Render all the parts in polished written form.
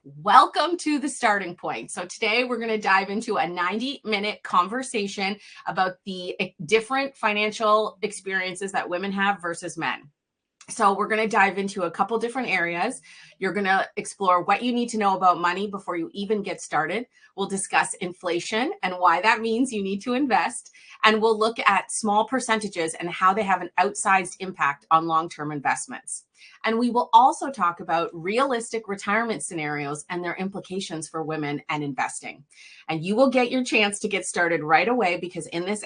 Welcome to The Starting Point. So today we're going to dive into a 90-minute conversation about the different financial experiences that women have versus men. So we're going to dive into a couple different areas. You're going to explore what you need to know about money before you even get started. We'll discuss inflation and why that means you need to invest. And we'll look at small percentages and how they have an outsized impact on long-term investments. And we will also talk about realistic retirement scenarios and their implications for women and investing. And you will get your chance to get started right away because in this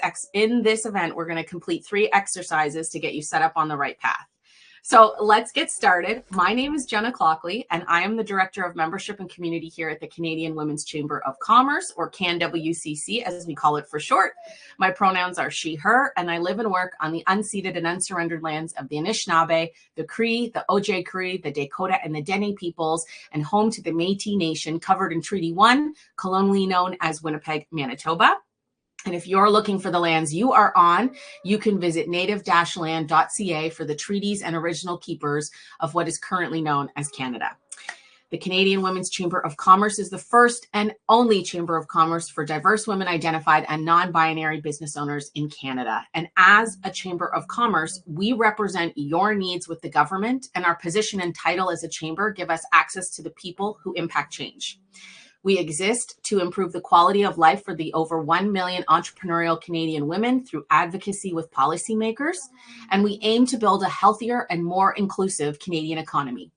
event, we're going to complete 3 exercises to get you set up on the right path. So let's get started. My name is Jenna Clockley, and I am the Director of Membership and Community here at the Canadian Women's Chamber of Commerce, or CanWCC, as we call it for short. My pronouns are she, her, and I live and work on the unceded and unsurrendered lands of the Anishinaabe, the Cree, the Ojibwe, the Dakota, and the Dene peoples, and home to the Métis Nation, covered in Treaty 1, colonially known as Winnipeg, Manitoba. And if you're looking for the lands you are on, you can visit native-land.ca for the treaties and original keepers of what is currently known as Canada. The Canadian Women's Chamber of Commerce is the first and only chamber of commerce for diverse women identified and non-binary business owners in Canada. And as a chamber of commerce, we represent your needs with the government, and our position and title as a chamber give us access to the people who impact change. We exist to improve the quality of life for the over 1 million entrepreneurial Canadian women through advocacy with policymakers, and we aim to build a healthier and more inclusive Canadian economy.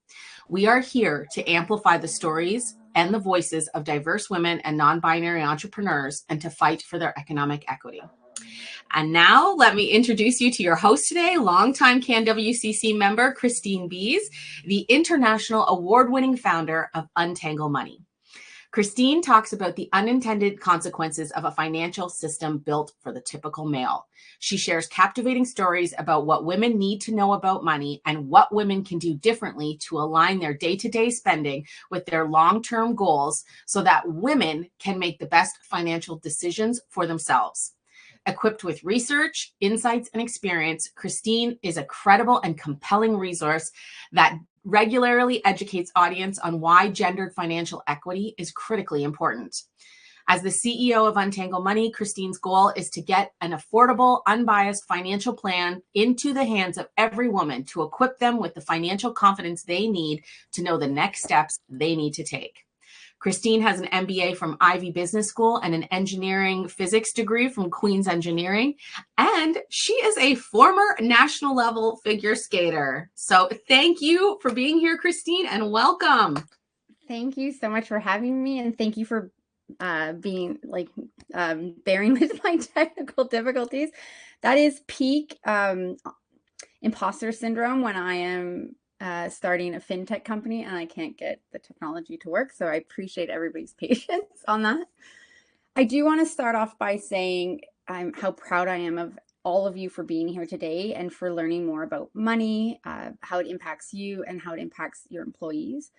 We are here to amplify the stories and the voices of diverse women and non-binary entrepreneurs and to fight for their economic equity. And now let me introduce you to your host today, longtime CanWCC member, Kristine Beese, the international award-winning founder of Untangle Money. Kristine talks about the unintended consequences of a financial system built for the typical male. She shares captivating stories about what women need to know about money and what women can do differently to align their day-to-day spending with their long-term goals so that women can make the best financial decisions for themselves. Equipped with research, insights, and experience, Kristine is a credible and compelling resource that regularly educates audience on why gendered financial equity is critically important. As the CEO of Untangle Money, Kristine's goal is to get an affordable, unbiased financial plan into the hands of every woman to equip them with the financial confidence they need to know the next steps they need to take. Kristine has an MBA from Ivy Business School and an engineering physics degree from Queen's Engineering. And she is a former national level figure skater. So thank you for being here, Kristine, and welcome. Thank you so much for having me. And thank you for being bearing with my technical difficulties. That is peak imposter syndrome when I am starting a fintech company and I can't get the technology to work. So I appreciate everybody's patience on that. I do want to start off by saying how proud I am of all of you for being here today and for learning more about money, how it impacts you and how it impacts your employees.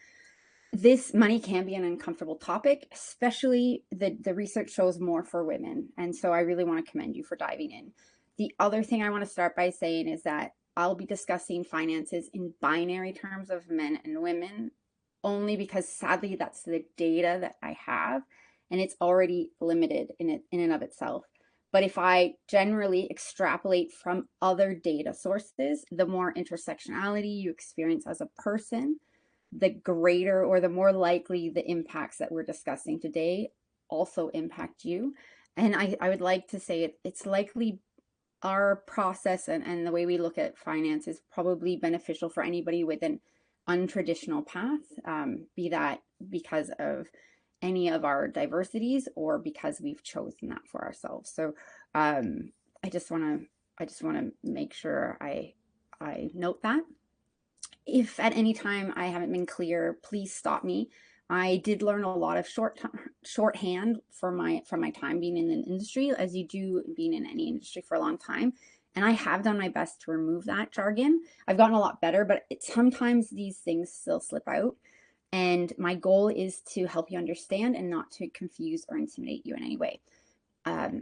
This money can be an uncomfortable topic, especially the research shows more for women. And so I really want to commend you for diving in. The other thing I want to start by saying is that I'll be discussing finances in binary terms of men and women, only because sadly that's the data that I have, and it's already limited in and of itself. But if I generally extrapolate from other data sources, the more intersectionality you experience as a person, the greater or the more likely the impacts that we're discussing today also impact you. And I would like to say it's likely our process and the way we look at finance is probably beneficial for anybody with an untraditional path, be that because of any of our diversities or because we've chosen that for ourselves. So I just want to make sure I note that. If at any time I haven't been clear, please stop me. I did learn a lot of shorthand from my time being in an industry, as you do being in any industry for a long time. And I have done my best to remove that jargon. I've gotten a lot better, but sometimes these things still slip out. And my goal is to help you understand and not to confuse or intimidate you in any way.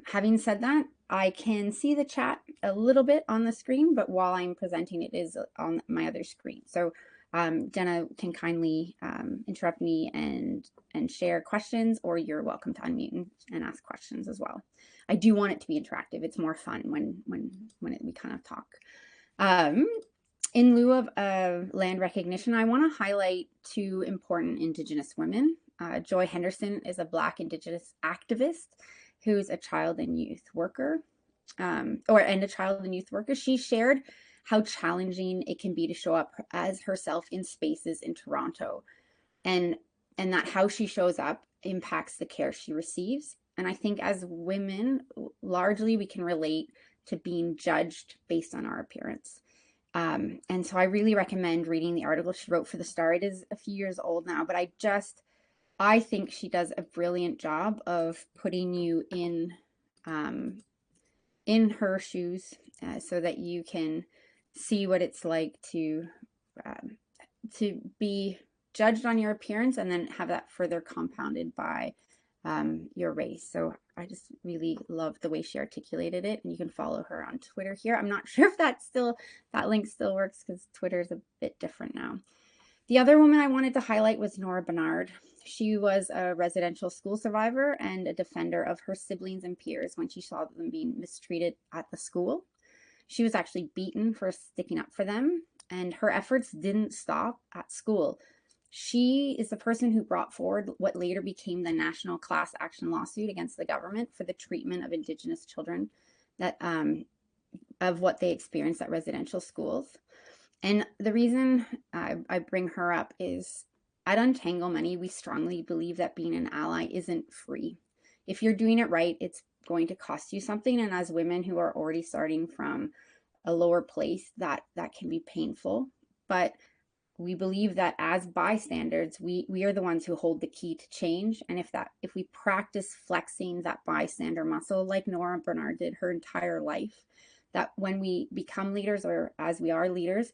Having said that, I can see the chat a little bit on the screen, but while I'm presenting, it is on my other screen. So Jenna can kindly interrupt me and share questions, or you're welcome to unmute and ask questions as well. I do want it to be interactive. It's more fun when we kind of talk. In lieu of land recognition, I want to highlight two important Indigenous women. Joy Henderson is a Black Indigenous activist who's a child and youth worker, and a child and youth worker. She shared how challenging it can be to show up as herself in spaces in Toronto, and that how she shows up impacts the care she receives. And I think as women, largely we can relate to being judged based on our appearance. And so I really recommend reading the article she wrote for The Star. It is a few years old now, but I think she does a brilliant job of putting you in her shoes, so that you can see what it's like to be judged on your appearance and then have that further compounded by your race. So I just really love the way she articulated it, and you can follow her on Twitter here. I'm not sure if that link still works because Twitter is a bit different now. The other woman I wanted to highlight was Nora Bernard. She was a residential school survivor and a defender of her siblings and peers when she saw them being mistreated at the school. She was actually beaten for sticking up for them, and her efforts didn't stop at school. She is the person who brought forward what later became the national class action lawsuit against the government for the treatment of Indigenous children of what they experienced at residential schools. And the reason I bring her up is at Untangle Money, we strongly believe that being an ally isn't free. If you're doing it right, it's going to cost you something. And as women who are already starting from a lower place, that can be painful. But we believe that as bystanders, we are the ones who hold the key to change. And if we practice flexing that bystander muscle, like Nora Bernard did her entire life, that when we become leaders, or as we are leaders,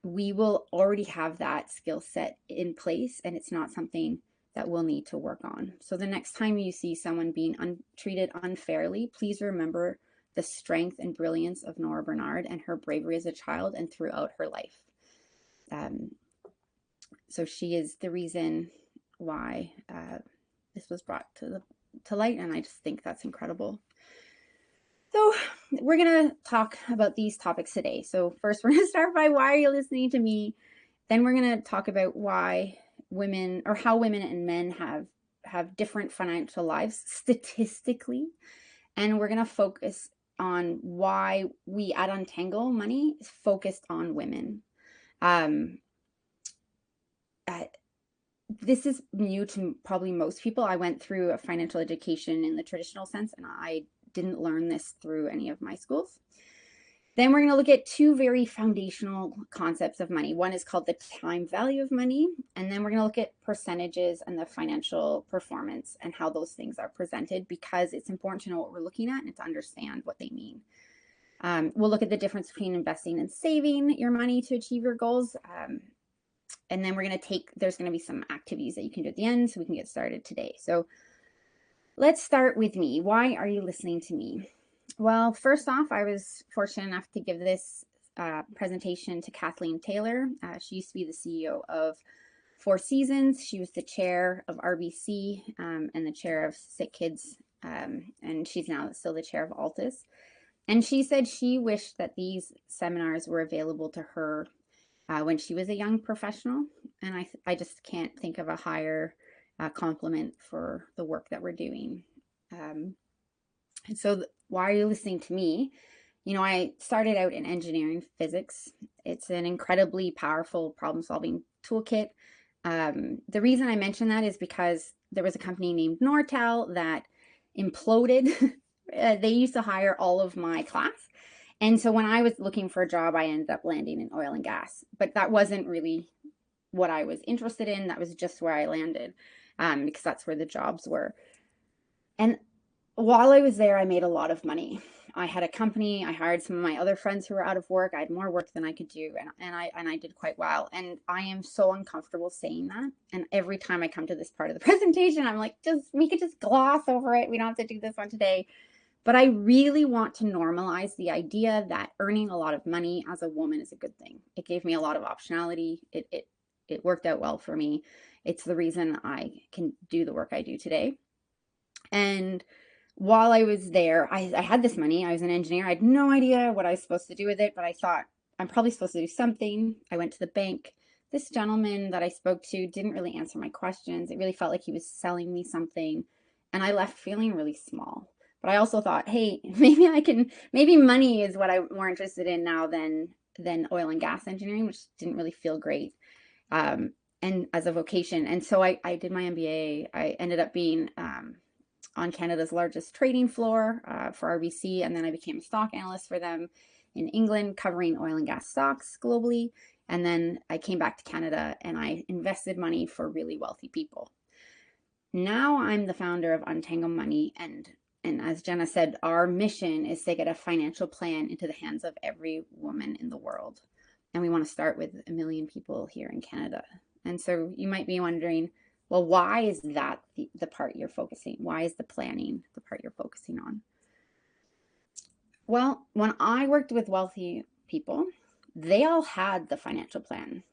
we will already have that skill set in place, and it's not something that we'll need to work on. So the next time you see someone being treated unfairly, please remember the strength and brilliance of Nora Bernard and her bravery as a child and throughout her life. So she is the reason why this was brought to light, and I just think that's incredible. So we're going to talk about these topics today. So first, we're going to start by why are you listening to me? Then we're going to talk about why women, or how women and men have different financial lives statistically. And we're going to focus on why we at Untangle Money is focused on women. This is new to probably most people. I went through a financial education in the traditional sense, and I didn't learn this through any of my schools. Then we're going to look at two very foundational concepts of money. One is called the time value of money, and then we're going to look at percentages and the financial performance and how those things are presented, because it's important to know what we're looking at and to understand what they mean. We'll look at the difference between investing and saving your money to achieve your goals. And then there's going to be some activities that you can do at the end so we can get started today. So let's start with me. Why are you listening to me? Well, first off, I was fortunate enough to give this presentation to Kathleen Taylor. She used to be the CEO of Four Seasons. She was the chair of RBC and the chair of Sick Kids, and she's now still the chair of Altus. And she said she wished that these seminars were available to her when she was a young professional. And I just can't think of a higher compliment for the work that we're doing. And so why are you listening to me? You know, I started out in engineering physics. It's an incredibly powerful problem-solving toolkit. The reason I mention that is because there was a company named Nortel that imploded. They used to hire all of my class. And so when I was looking for a job, I ended up landing in oil and gas. But that wasn't really what I was interested in. That was just where I landed, because that's where the jobs were. And while I was there, I made a lot of money. I had a company. I hired some of my other friends who were out of work. I had more work than I could do, and I did quite well. And I am so uncomfortable saying that. And every time I come to this part of the presentation, I'm like, we could just gloss over it. We don't have to do this one today. But I really want to normalize the idea that earning a lot of money as a woman is a good thing. It gave me a lot of optionality. It worked out well for me. It's the reason I can do the work I do today. And while I was there, I had this money. I was an engineer. I had no idea what I was supposed to do with it, but I thought I'm probably supposed to do something. I went to the bank. This gentleman that I spoke to didn't really answer my questions. It really felt like he was selling me something. And I left feeling really small. But I also thought, hey, maybe money is what I'm more interested in now than oil and gas engineering, which didn't really feel great. And as a vocation. And so I did my MBA. I ended up being on Canada's largest trading floor for RBC, and then I became a stock analyst for them in England, covering oil and gas stocks globally. And then I came back to Canada and I invested money for really wealthy people. Now I'm the founder of Untangle Money, and as Jenna said, our mission is to get a financial plan into the hands of every woman in the world. And we want to start with 1 million people here in Canada. And so you might be wondering, well, why is that the part you're focusing? Why is the planning the part you're focusing on? Well, when I worked with wealthy people, they all had the financial plan.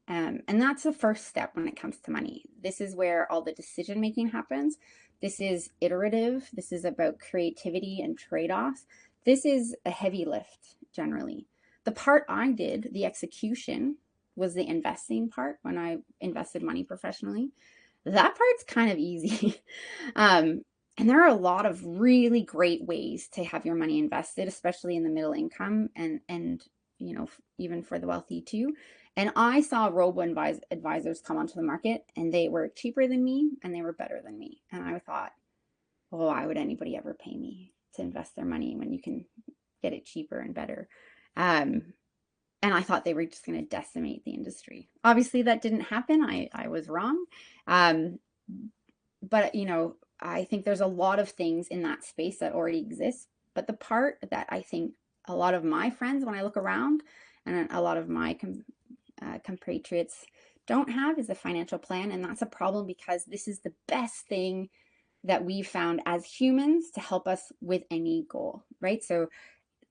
And that's the first step when it comes to money. This is where all the decision making happens. This is iterative. This is about creativity and trade-offs. This is a heavy lift generally. The part I did, the execution, was the investing part when I invested money professionally. That part's kind of easy. And there are a lot of really great ways to have your money invested, especially in the middle income and you know, even for the wealthy too. And I saw robo advisors come onto the market, and they were cheaper than me and they were better than me. And I thought, well, why would anybody ever pay me to invest their money when you can get it cheaper and better? And I thought they were just going to decimate the industry. Obviously, that didn't happen. I was wrong. But, you know, I think there's a lot of things in that space that already exist. But the part that I think a lot of my friends, when I look around, and a lot of my compatriots don't have, is a financial plan. And that's a problem because this is the best thing that we've found as humans to help us with any goal, right? So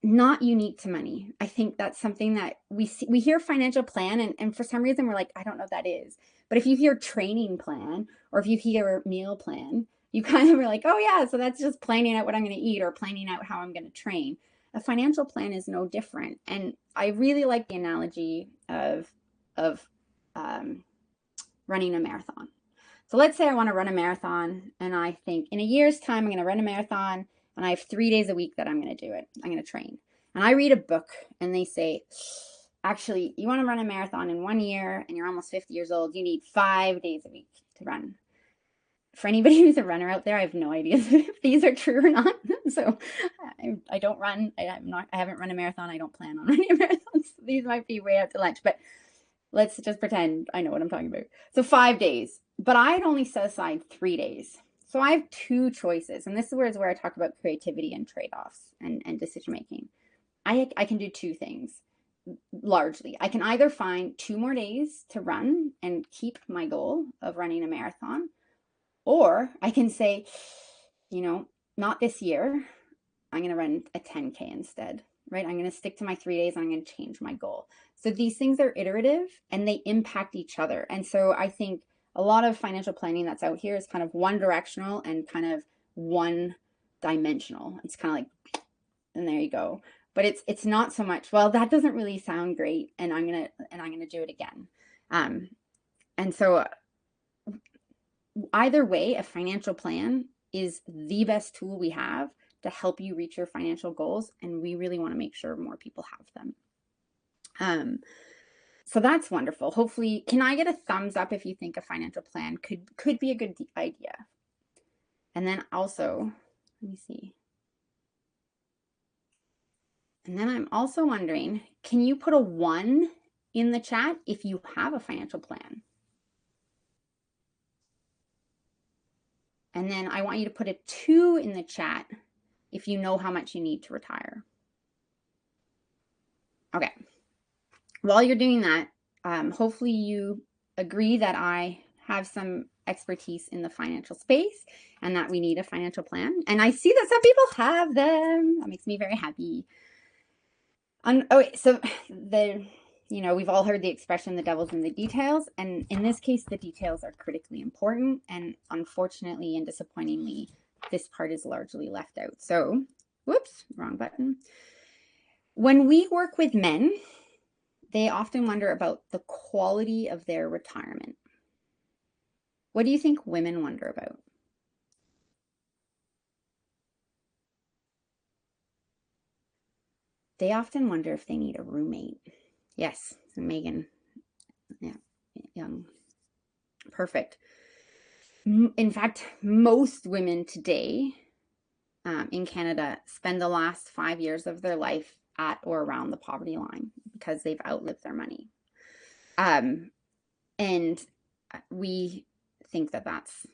not unique to money. I think that's something that we hear financial plan, and for some reason we're like, I don't know what that is. But if you hear training plan, or if you hear meal plan, you kind of are like, oh yeah, so that's just planning out what I'm going to eat or planning out how I'm going to train. A financial plan is no different. And I really like the analogy of running a marathon. So let's say I want to run a marathon, and I think in a year's time, I'm going to run a marathon, and I have 3 days a week that I'm going to do it. I'm going to train. And I read a book, and they say, actually, you want to run a marathon in 1 year, and you're almost 50 years old, you need 5 days a week to run. For anybody who's a runner out there, I have no idea if these are true or not. So I don't run. I haven't run a marathon. I don't plan on running a marathon. So these might be way out to lunch, but let's just pretend I know what I'm talking about. So 5 days, but I'd only set aside 3 days. So I have two choices. And this is where I talk about creativity and trade-offs and decision making. I can do two things largely. I can either find 2 more days to run and keep my goal of running a marathon, or I can say, you know, not this year. I'm going to run a 10K instead, right? I'm going to stick to my 3 days and I'm going to change my goal. So these things are iterative and they impact each other. And so I think a lot of financial planning that's out here is kind of one directional and kind of one dimensional. It's kind of like, and there you go. But it's not so much, well, that doesn't really sound great, and I'm gonna do it again. And so either way, a financial plan is the best tool we have to help you reach your financial goals, and we really want to make sure more people have them. So that's wonderful. Hopefully, can I get a thumbs up if you think a financial plan could be a good idea? And then also, let me see. And then I'm also wondering, can you put a 1 in the chat if you have a financial plan? And then I want you to put a 2 in the chat if you know how much you need to retire. Okay. While you're doing that, hopefully you agree that I have some expertise in the financial space and that we need a financial plan. And I see that some people have them. That makes me very happy. So we've all heard the expression, the devil's in the details. And in this case, the details are critically important. And unfortunately and disappointingly, this part is largely left out. So, whoops, wrong button. When we work with men, they often wonder about the quality of their retirement. What do you think women wonder about? They often wonder if they need a roommate. Yes, Megan. Yeah, young. Perfect. In fact, most women today in Canada spend the last 5 years of their life at or around the poverty line because they've outlived their money. And we think that that's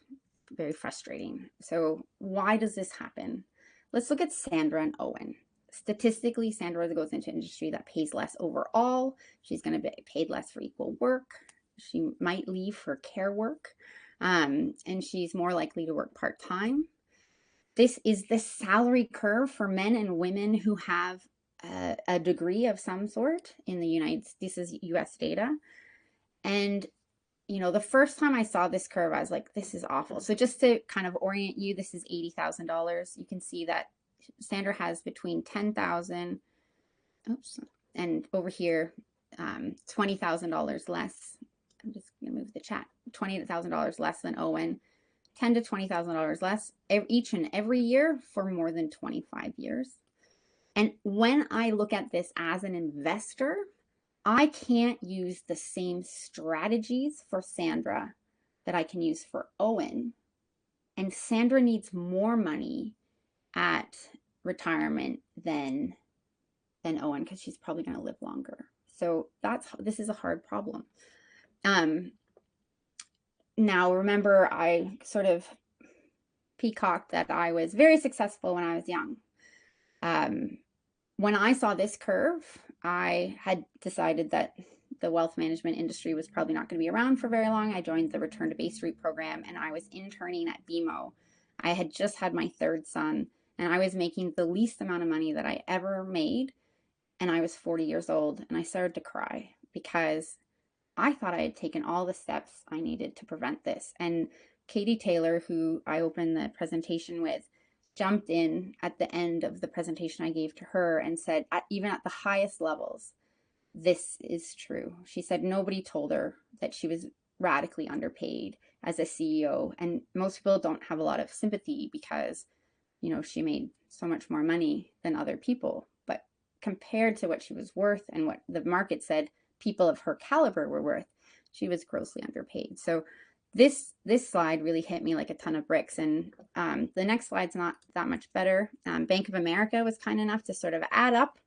very frustrating. So why does this happen? Let's look at Sandra and Owen. Statistically, Sandra goes into an industry that pays less overall. She's going to be paid less for equal work. She might leave for care work, and she's more likely to work part-time. This is the salary curve for men and women who have a degree of some sort in the United States. This is US data. And the first time I saw this curve, I was like, this is awful. So just to kind of orient you, this is $80,000. You can see that Sandra has between 10,000, and over here, $20,000 less. I'm just going to move the chat. $20,000 less than Owen, $10,000 to $20,000 less each and every year for more than 25 years. And when I look at this as an investor, I can't use the same strategies for Sandra that I can use for Owen. And Sandra needs more money at retirement than Owen because she's probably going to live longer. So this is a hard problem. Now, remember, I sort of peacocked that I was very successful when I was young. When I saw this curve, I had decided that the wealth management industry was probably not going to be around for very long. I joined the Return to Base Route program, and I was interning at BMO. I had just had my third son, and I was making the least amount of money that I ever made, and I was 40 years old, and I started to cry because I thought I had taken all the steps I needed to prevent this. And Katie Taylor, who I opened the presentation with, jumped in at the end of the presentation I gave to her and said, even at the highest levels, this is true. She said nobody told her that she was radically underpaid as a CEO. And most people don't have a lot of sympathy because, she made so much more money than other people. But compared to what she was worth and what the market said people of her caliber were worth, she was grossly underpaid. So this slide really hit me like a ton of bricks. And the next slide's not that much better. Bank of America was kind enough to sort of add up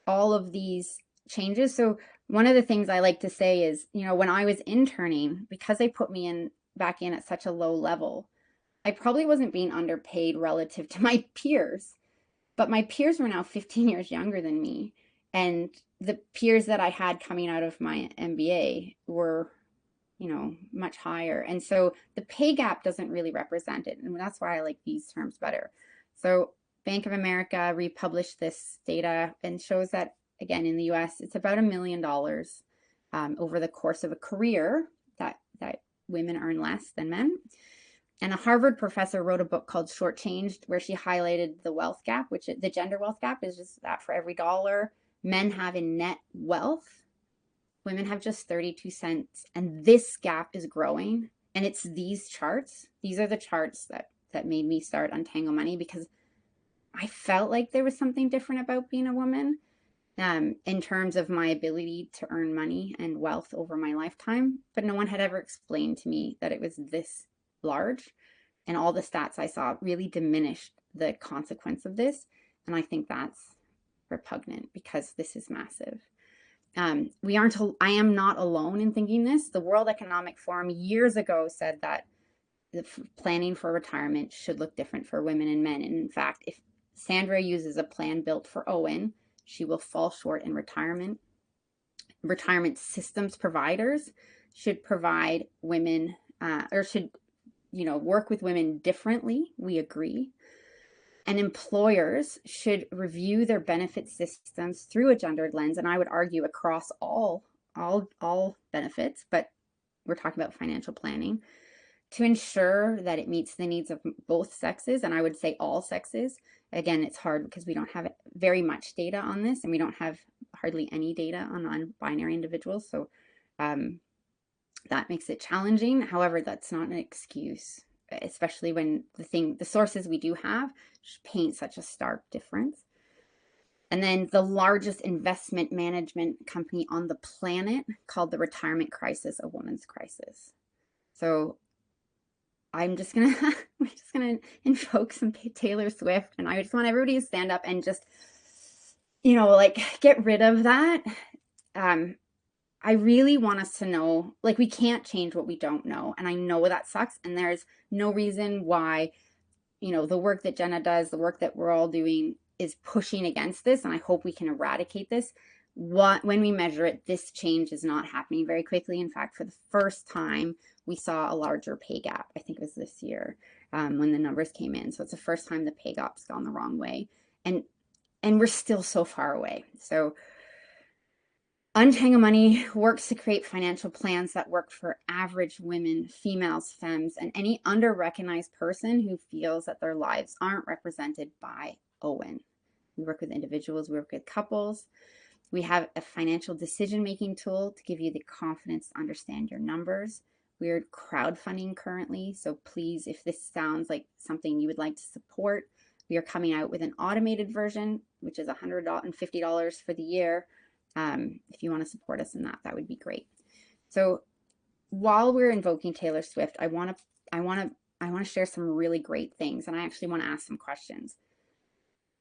all of these changes. So one of the things I like to say is, when I was interning, because they put me back in at such a low level, I probably wasn't being underpaid relative to my peers, but my peers were now 15 years younger than me. And the peers that I had coming out of my MBA were, much higher. And so the pay gap doesn't really represent it. And that's why I like these terms better. So Bank of America republished this data and shows that, again, in the US, it's about $1 million over the course of a career that women earn less than men. And a Harvard professor wrote a book called Shortchanged, where she highlighted the wealth gap, which the gender wealth gap is just that for every dollar men have in net wealth, women have just 32 cents. And this gap is growing. And it's these charts. These are the charts that made me start Untangle Money, because I felt like there was something different about being a woman in terms of my ability to earn money and wealth over my lifetime. But no one had ever explained to me that it was this large. And all the stats I saw really diminished the consequence of this. And I think that's repugnant because this is massive. I am not alone in thinking this. The World Economic Forum years ago said that the planning for retirement should look different for women and men. And in fact, if Sandra uses a plan built for Owen, she will fall short in retirement. Retirement systems providers should provide women or should work with women differently. We agree. And employers should review their benefit systems through a gendered lens. And I would argue across all benefits, but we're talking about financial planning, to ensure that it meets the needs of both sexes. And I would say all sexes. Again, it's hard because we don't have very much data on this, and we don't have hardly any data on non-binary individuals. So that makes it challenging. However, that's not an excuse, especially when the sources we do have paint such a stark difference. And then the largest investment management company on the planet called the retirement crisis a woman's crisis. So we're just gonna invoke some Taylor Swift, and I just want everybody to stand up and just, get rid of that. I really want us to know, we can't change what we don't know. And I know that sucks. And there's no reason why, the work that Jenna does, the work that we're all doing is pushing against this. And I hope we can eradicate this. When we measure it, this change is not happening very quickly. In fact, for the first time, we saw a larger pay gap. I think it was this year when the numbers came in. So it's the first time the pay gap's gone the wrong way. And we're still so far away. So Untangle Money works to create financial plans that work for average women, females, femmes, and any under-recognized person who feels that their lives aren't represented by Owen. We work with individuals, we work with couples. We have a financial decision-making tool to give you the confidence to understand your numbers. We're crowdfunding currently, so please, if this sounds like something you would like to support, we are coming out with an automated version, which is $150 for the year. If you want to support us in that would be great. So while we're invoking Taylor Swift, I want to share some really great things, and I actually want to ask some questions.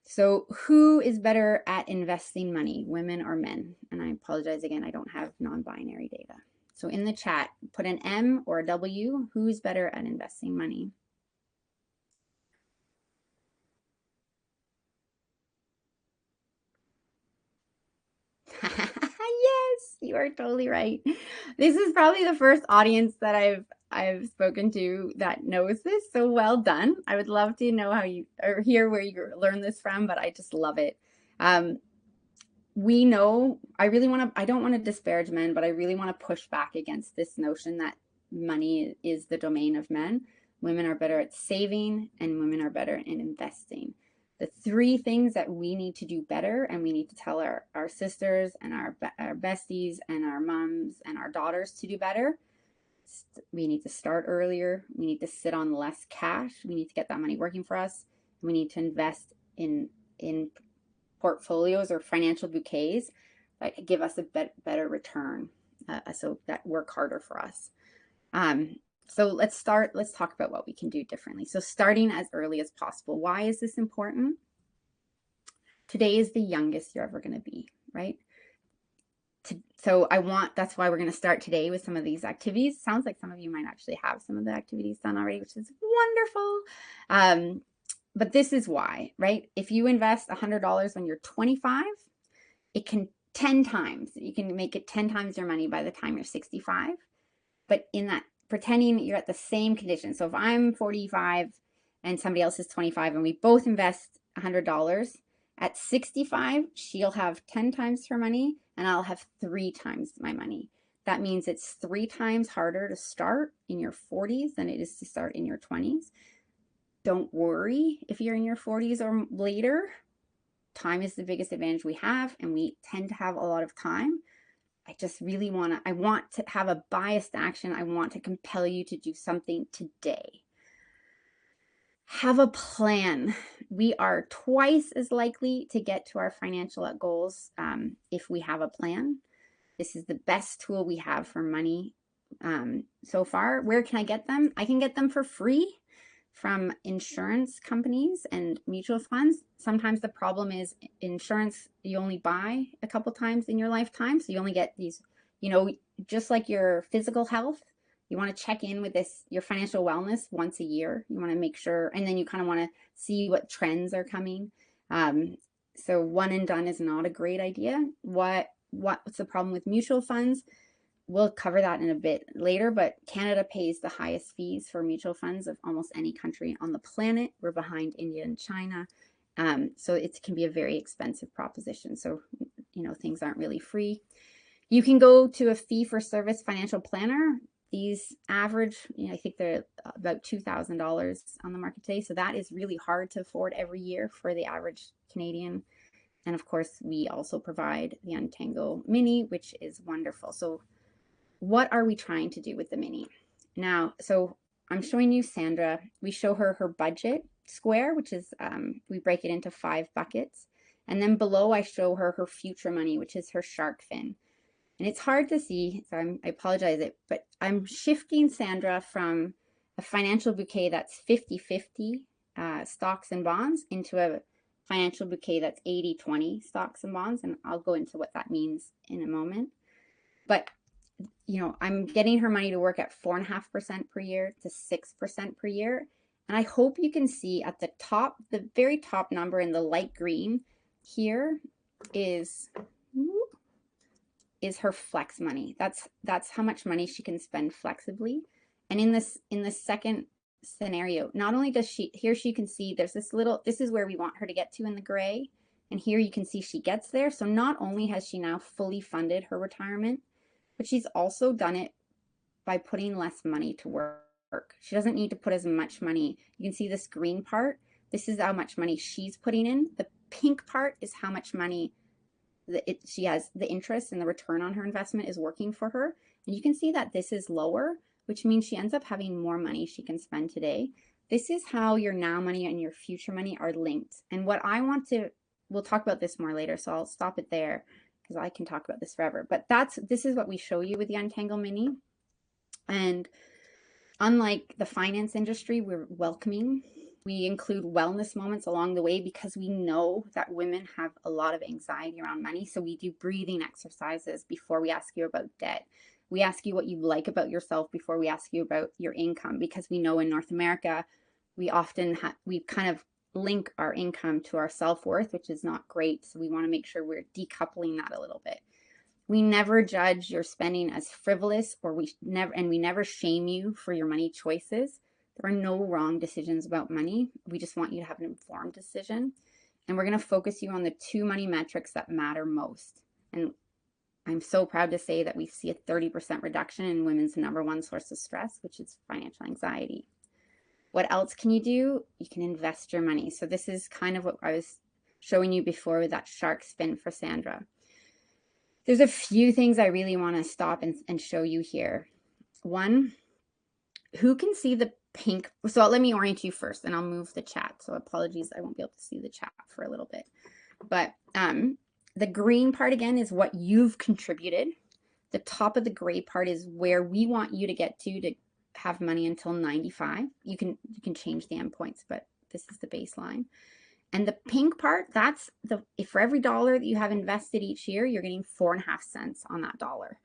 So who is better at investing money, women or men? And I apologize again, I don't have non-binary data. So in the chat, put an M or a W. Who's better at investing money? Yes, you are totally right. This is probably the first audience that I've spoken to that knows this. So well done. I would love to know how you or hear where you learned this from, but I just love it. We know, I don't want to disparage men, but I really want to push back against this notion that money is the domain of men. Women are better at saving, and women are better in investing. The three things that we need to do better, and we need to tell our sisters and our besties and our moms and our daughters to do better. We need to start earlier. We need to sit on less cash. We need to get that money working for us. We need to invest in portfolios or financial bouquets that give us a better return, so that work harder for us. So let's talk about what we can do differently. So starting as early as possible. Why is this important? Today is the youngest you're ever going to be, right? So that's why we're going to start today with some of these activities. Sounds like some of you might actually have some of the activities done already, which is wonderful. But this is why, right? If you invest $100 when you're 25, it can 10 times. You can make it 10 times your money by the time you're 65. But in that, pretending you're at the same condition. So if I'm 45 and somebody else is 25 and we both invest $100, at 65, she'll have 10 times her money and I'll have 3 times my money. That means it's 3 times harder to start in your 40s than it is to start in your 20s. Don't worry if you're in your 40s or later. Time is the biggest advantage we have, and we tend to have a lot of time. I just really want to have a biased action. I want to compel you to do something today. Have a plan. We are twice as likely to get to our financial goals if we have a plan. This is the best tool we have for money so far. Where can I get them? I can get them for free from insurance companies and mutual funds. Sometimes the problem is insurance, you only buy a couple times in your lifetime. So you only get these, just like your physical health, you want to check in with your financial wellness once a year. You want to make sure, and then you kind of want to see what trends are coming. So one and done is not a great idea. What's the problem with mutual funds? we'll cover that in a bit later, but Canada pays the highest fees for mutual funds of almost any country on the planet. We're behind India and China. So it can be a very expensive proposition. So, things aren't really free. You can go to a fee for service financial planner. These average, I think they're about $2,000 on the market today. So that is really hard to afford every year for the average Canadian. And of course, we also provide the Untangle Mini, which is wonderful. So what are we trying to do with the Mini? Now, so I'm showing you Sandra. We show her her budget square, which is, we break it into 5 buckets. And then below I show her her future money, which is her shark fin. And it's hard to see, so I apologize, but I'm shifting Sandra from a financial bouquet that's 50-50 stocks and bonds into a financial bouquet that's 80-20 stocks and bonds. And I'll go into what that means in a moment. But I'm getting her money to work at 4.5% per year to 6% per year. And I hope you can see at the top, the very top number in the light green here is her flex money. That's how much money she can spend flexibly. And in the second scenario, not only does here she can see there's this is where we want her to get to in the gray. And here you can see she gets there. So not only has she now fully funded her retirement, but she's also done it by putting less money to work. She doesn't need to put as much money. You can see this green part. This is how much money she's putting in. The pink part is how much money she has, the interest and the return on her investment is working for her. And you can see that this is lower, which means she ends up having more money she can spend today. This is how your now money and your future money are linked. And what I want to, we'll talk about this more later, so I'll stop it there because I can talk about this forever. But this is what we show you with the Untangle Mini. And unlike the finance industry, we're welcoming. We include wellness moments along the way because we know that women have a lot of anxiety around money. So we do breathing exercises before we ask you about debt. We ask you what you like about yourself before we ask you about your income, because we know in North America, we often we kind of link our income to our self-worth, which is not great. So we want to make sure we're decoupling that a little bit. We never judge your spending as frivolous, we never shame you for your money choices. There are no wrong decisions about money. We just want you to have an informed decision. And we're going to focus you on the 2 money metrics that matter most. And I'm so proud to say that we see a 30% reduction in women's #1 source of stress, which is financial anxiety. What else can you do? You can invest your money. So this is kind of what I was showing you before with that shark fin for Sandra. There's a few things I really want to stop and show you here. One, who can see the pink? So let me orient you first and I'll move the chat. So apologies, I won't be able to see the chat for a little bit. But the green part again is what you've contributed. The top of the gray part is where we want you to get to have money until 95. You can change the endpoints, but this is the baseline. And the pink part, that's for every dollar that you have invested each year, you're getting 4.5 cents on that dollar.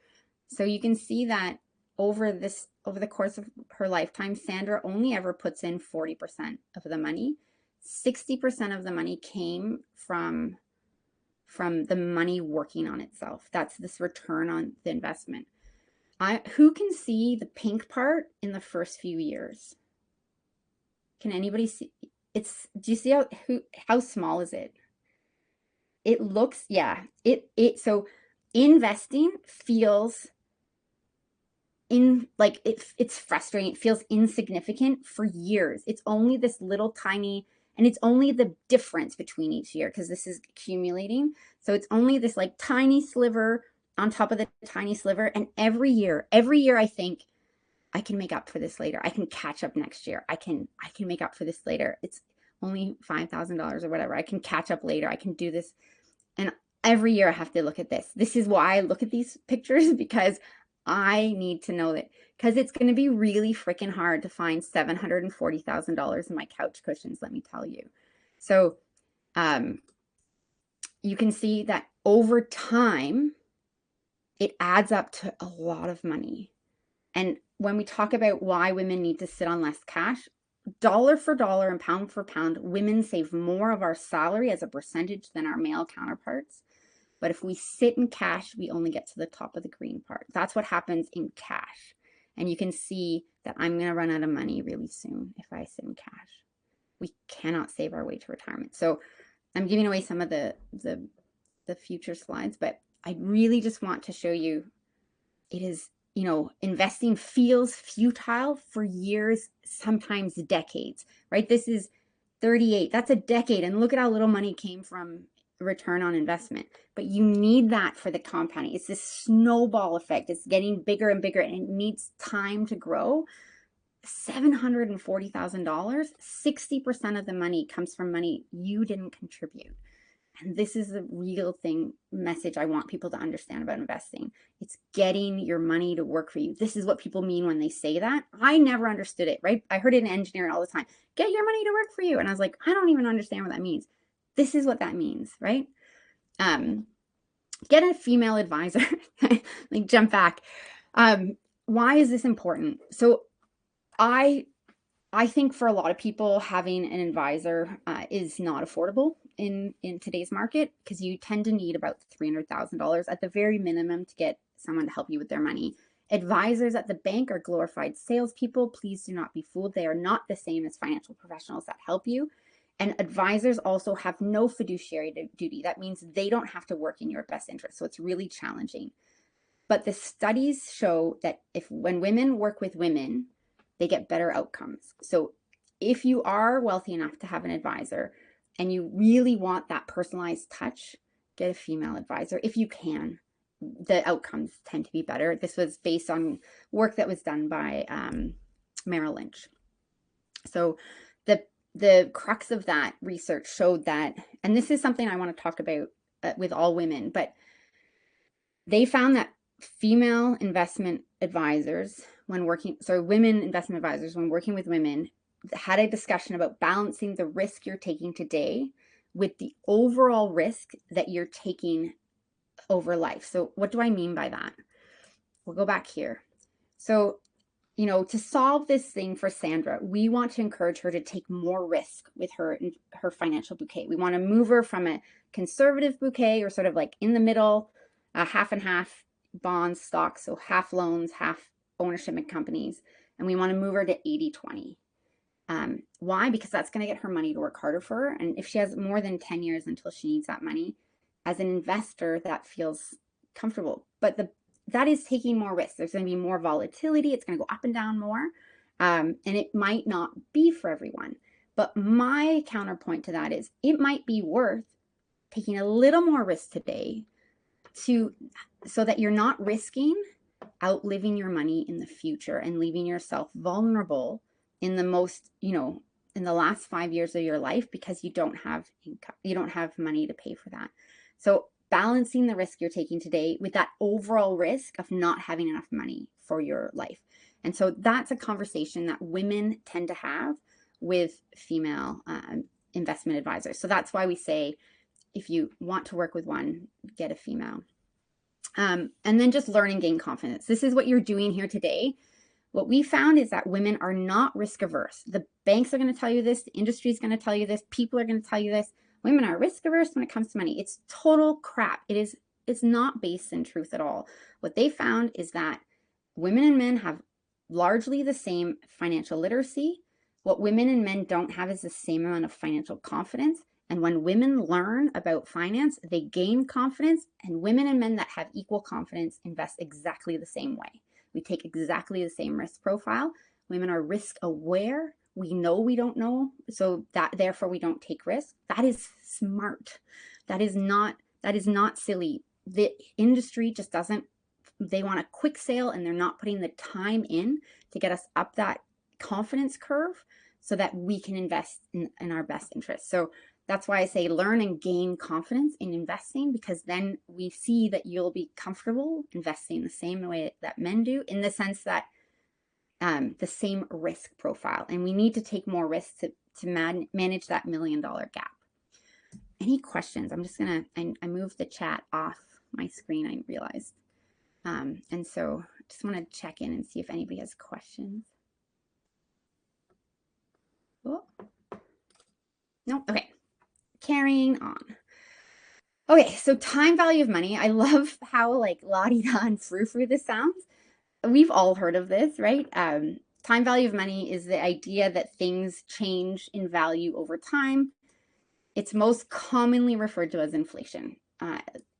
So you can see that over the course of her lifetime, Sandra only ever puts in 40% of the money. 60% of the money came from the money working on itself. That's this return on the investment. Who can see the pink part in the first few years? Can anybody see? Do you see how small is it? It looks, yeah, so investing feels it's frustrating. It feels insignificant for years. It's only this little tiny, and it's only the difference between each year because this is accumulating. So it's only this like tiny sliver on top of the tiny sliver. And every year I think, I can make up for this later. I can catch up next year. I can make up for this later. It's only $5,000 or whatever. I can catch up later. I can do this. And every year I have to look at this. This is why I look at these pictures, because I need to know that, because it's going to be really freaking hard to find $740,000 in my couch cushions, let me tell you. So you can see that over time, it adds up to a lot of money. And when we talk about why women need to sit on less cash, dollar for dollar and pound for pound, women save more of our salary as a percentage than our male counterparts. But if we sit in cash, we only get to the top of the green part. That's what happens in cash. And you can see that I'm going to run out of money really soon if I sit in cash. We cannot save our way to retirement. So I'm giving away some of the future slides, but I really just want to show you it is, investing feels futile for years, sometimes decades, right? This is 38. That's a decade. And look at how little money came from return on investment. But you need that for the compounding. It's this snowball effect. It's getting bigger and bigger, and it needs time to grow. $740,000, 60% of the money comes from money you didn't contribute. And this is the real thing, message I want people to understand about investing. It's getting your money to work for you. This is what people mean when they say that. I never understood it, right? I heard it in engineering all the time. Get your money to work for you. And I was like, I don't even understand what that means. This is what that means, right? Get a female advisor. Like, jump back. Why is this important? So I think for a lot of people, having an advisor is not affordable in today's market, because you tend to need about $300,000 at the very minimum to get someone to help you with their money. Advisors at the bank are glorified salespeople. Please do not be fooled. They are not the same as financial professionals that help you. And advisors also have no fiduciary duty. That means they don't have to work in your best interest. So it's really challenging. But the studies show that when women work with women, they get better outcomes. So if you are wealthy enough to have an advisor and you really want that personalized touch, get a female advisor if you can. The outcomes tend to be better. This was based on work that was done by Merrill Lynch. So the crux of that research showed that, and this is something I want to talk about with all women, but they found that female investment advisors, women investment advisors, when working with women, had a discussion about balancing the risk you're taking today with the overall risk that you're taking over life. So what do I mean by that? We'll go back here. So, to solve this thing for Sandra, we want to encourage her to take more risk with her financial bouquet. We want to move her from a conservative bouquet, or sort of like in the middle, half and half bonds, stocks, so half loans, half ownership in companies, and we want to move her to 80-20. Why? Because that's going to get her money to work harder for her. And if she has more than 10 years until she needs that money, as an investor, that feels comfortable. But that is taking more risk. There's going to be more volatility. It's going to go up and down more. And it might not be for everyone. But my counterpoint to that is it might be worth taking a little more risk today so that you're not risking outliving your money in the future and leaving yourself vulnerable in the most, in the last 5 years of your life, because you don't have income, you don't have money to pay for that. So balancing the risk you're taking today with that overall risk of not having enough money for your life. And so that's a conversation that women tend to have with female investment advisors. So that's why we say, if you want to work with one, get a female. And then just learn and gain confidence. This is what you're doing here today. What we found is that women are not risk averse. The banks are going to tell you this. The industry is going to tell you this. People are going to tell you this. Women are risk averse when it comes to money. It's total crap. It's not based in truth at all. What they found is that women and men have largely the same financial literacy. What women and men don't have is the same amount of financial confidence. And when women learn about finance, they gain confidence. And women and men that have equal confidence invest exactly the same way. We take exactly the same risk profile. Women are risk aware. We know we don't know, so therefore we don't take risks. That is smart. That is not silly. The industry just doesn't. They want a quick sale, and they're not putting the time in to get us up that confidence curve so that we can invest in our best interest. So that's why I say learn and gain confidence in investing, because then we see that you'll be comfortable investing the same way that men do, in the sense that the same risk profile. And we need to take more risks to manage that $1 million gap. Any questions? I'm just going to, I moved the chat off my screen, I realized. And so I just want to check in and see if anybody has questions. Oh. No? Okay. Carrying on. Okay, so time value of money. I love how like la-di-da and frou-frou this sounds. We've all heard of this, right? Time value of money is the idea that things change in value over time. It's most commonly referred to as inflation.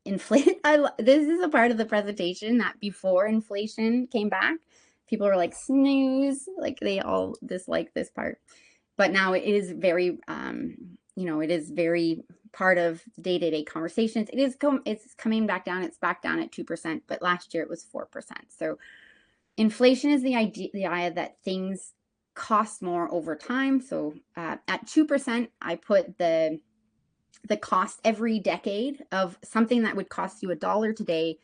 This is a part of the presentation that before inflation came back, people were like, snooze, like they all dislike this part. But now it is very, it is very part of day-to-day conversations. It's coming back down. It's back down at 2%, but last year it was 4%. So inflation is the idea that things cost more over time. So at 2%, I put the cost every decade of something that would cost you $1 today.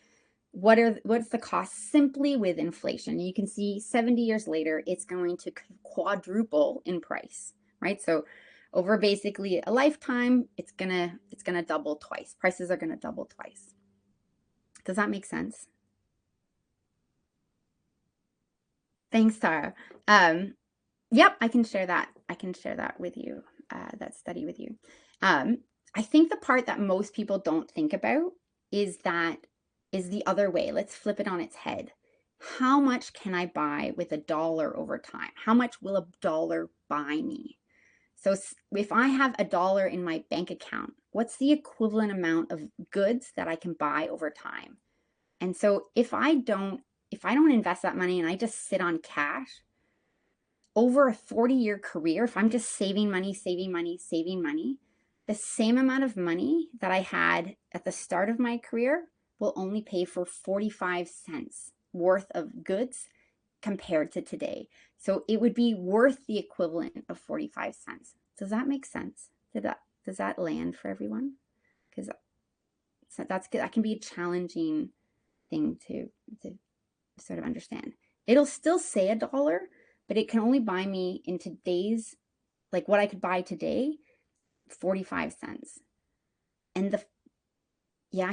What's the cost simply with inflation? You can see 70 years later, it's going to quadruple in price, right? So over basically a lifetime, it's gonna double twice. Prices are gonna double twice. Does that make sense? Thanks, Tara. Yep, I can share that. I can share that with you, that study with you. I think the part that most people don't think about is the other way. Let's flip it on its head. How much can I buy with $1 over time? How much will $1 buy me? So if I have $1 in my bank account, what's the equivalent amount of goods that I can buy over time? And so if I don't invest that money and I just sit on cash, over a 40-year career, if I'm just saving money, saving money, saving money, the same amount of money that I had at the start of my career will only pay for 45 cents worth of goods compared to today. So it would be worth the equivalent of 45 cents. Does that make sense? Does that land for everyone? Because that can be a challenging thing to sort of understand. It'll still say $1, but it can only buy me in today's, like what I could buy today, 45 cents. And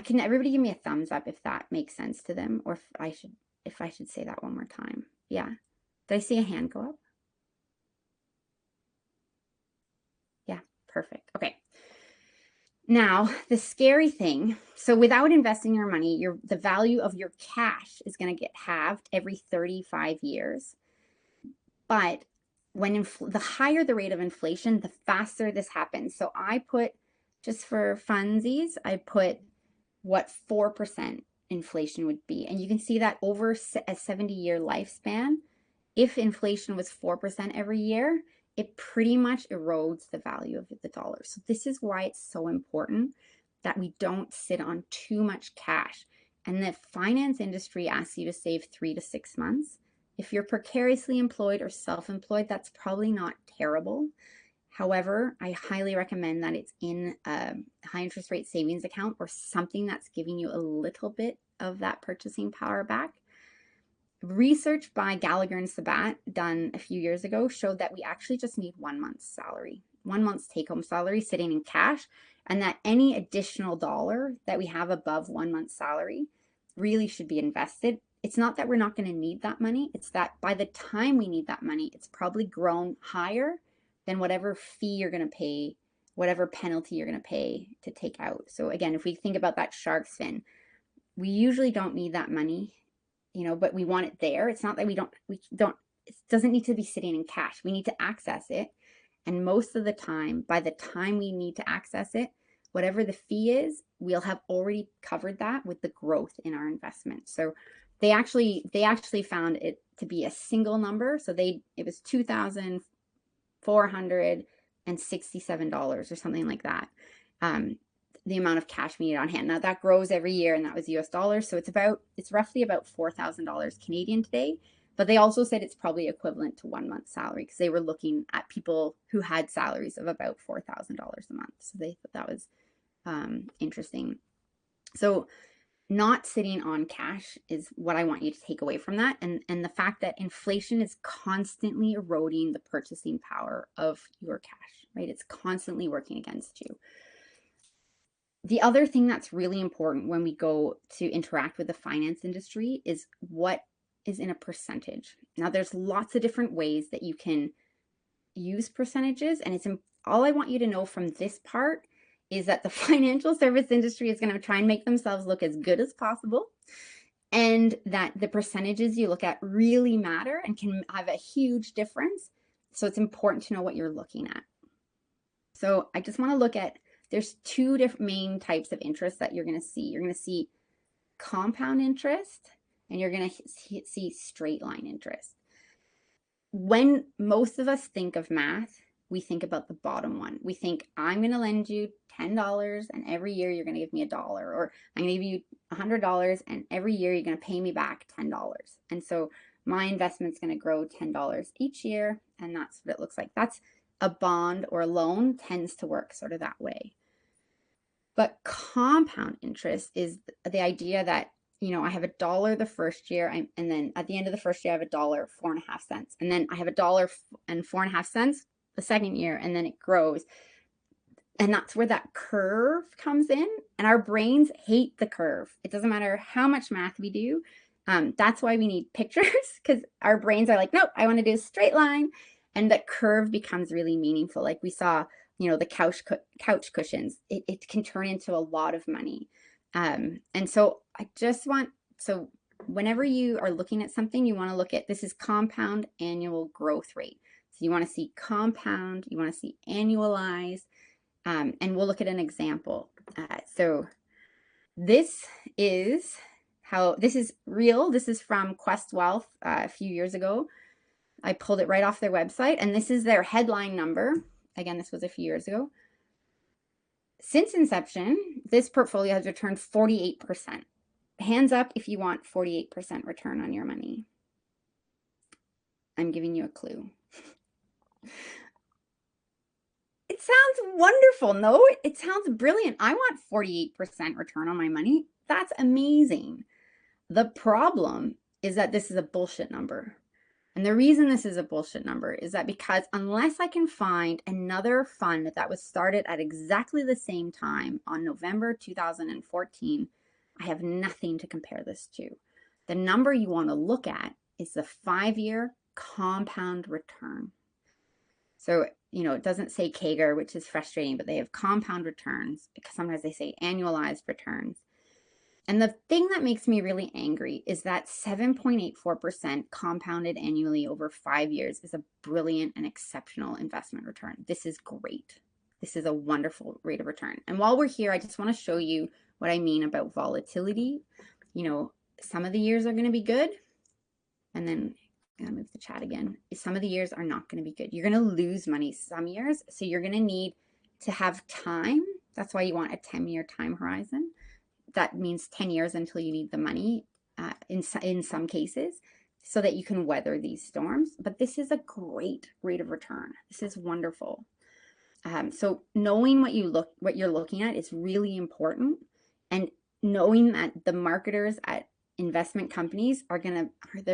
can everybody give me a thumbs up if that makes sense to them, or if I should say that one more time? Yeah. Did I see a hand go up? Yeah, perfect. Okay. Now, the scary thing, so without investing your money, the value of your cash is going to get halved every 35 years. But when the higher the rate of inflation, the faster this happens. So I put, just for funsies, I put what 4% inflation would be. And you can see that over a 70-year lifespan, if inflation was 4% every year, it pretty much erodes the value of the dollar. So this is why it's so important that we don't sit on too much cash. And the finance industry asks you to save 3 to 6 months. If you're precariously employed or self-employed, that's probably not terrible. However, I highly recommend that it's in a high interest rate savings account or something that's giving you a little bit of that purchasing power back. Research by Gallagher and Sabat done a few years ago showed that we actually just need 1 month's salary, 1 month's take-home salary sitting in cash, and that any additional dollar that we have above 1 month's salary really should be invested. It's not that we're not going to need that money. It's that by the time we need that money, it's probably grown higher than whatever fee you're going to pay, whatever penalty you're going to pay to take out. So again, if we think about that shark's fin, we usually don't need that money, but we want it there. It's not that it doesn't need to be sitting in cash. We need to access it. And most of the time, by the time we need to access it, whatever the fee is, we'll have already covered that with the growth in our investment. So they actually found it to be a single number. So it was $2,467 or something like that. The amount of cash we need on hand. Now that grows every year, and that was US dollars. So it's roughly about $4,000 Canadian today. But they also said it's probably equivalent to 1 month's salary because they were looking at people who had salaries of about $4,000 a month. So they thought that was interesting. So not sitting on cash is what I want you to take away from that. And the fact that inflation is constantly eroding the purchasing power of your cash, right? It's constantly working against you. The other thing that's really important when we go to interact with the finance industry is what is in a percentage. Now, there's lots of different ways that you can use percentages, and all I want you to know from this part is that the financial service industry is going to try and make themselves look as good as possible, and that the percentages you look at really matter and can have a huge difference. So it's important to know what you're looking at. So I just want to look at, there's two different main types of interest that you're going to see. You're going to see compound interest, and you're going to see straight line interest. When most of us think of math, we think about the bottom one. We think, I'm going to lend you $10 and every year you're going to give me $1, or I'm going to give you $100 and every year you're going to pay me back $10. And so my investment's going to grow $10 each year, and that's what it looks like. That's a bond or a loan tends to work sort of that way. But compound interest is the idea that, you know, I have $1 the first year, and then at the end of the first year, I have $1.04.5, and then I have $1.04.5 the second year, and then it grows. And that's where that curve comes in. And our brains hate the curve. It doesn't matter how much math we do. That's why we need pictures, because our brains are like, nope, I want to do a straight line. And that curve becomes really meaningful. Like we saw, you know, the couch cushions, it can turn into a lot of money. And so I just want, so whenever you are looking at something, you want to look at, this is compound annual growth rate. So you want to see compound, you want to see annualized, and we'll look at an example. So this is how, this is real. This is from Quest Wealth a few years ago. I pulled it right off their website, and this is their headline number. Again, this was a few years ago. Since inception, this portfolio has returned 48%. Hands up if you want 48% return on your money. I'm giving you a clue. It sounds wonderful, no? It sounds brilliant. I want 48% return on my money. That's amazing. The problem is that this is a bullshit number. And the reason this is a bullshit number is that because unless I can find another fund that was started at exactly the same time on November 2014, I have nothing to compare this to. The number you want to look at is the 5-year compound return. So, you know, it doesn't say CAGR, which is frustrating, but they have compound returns, because sometimes they say annualized returns. And the thing that makes me really angry is that 7.84% compounded annually over 5 years is a brilliant and exceptional investment return. This is great. This is a wonderful rate of return. And while we're here, I just want to show you what I mean about volatility. You know, some of the years are going to be good. And then I'm going to move the chat again. Some of the years are not going to be good. You're going to lose money some years. So you're going to need to have time. That's why you want a 10-year time horizon. That means 10 years until you need the money in some cases, so that you can weather these storms. But this is a great rate of return. This is wonderful. So knowing what you're looking at is really important, and knowing that the marketers at investment companies they're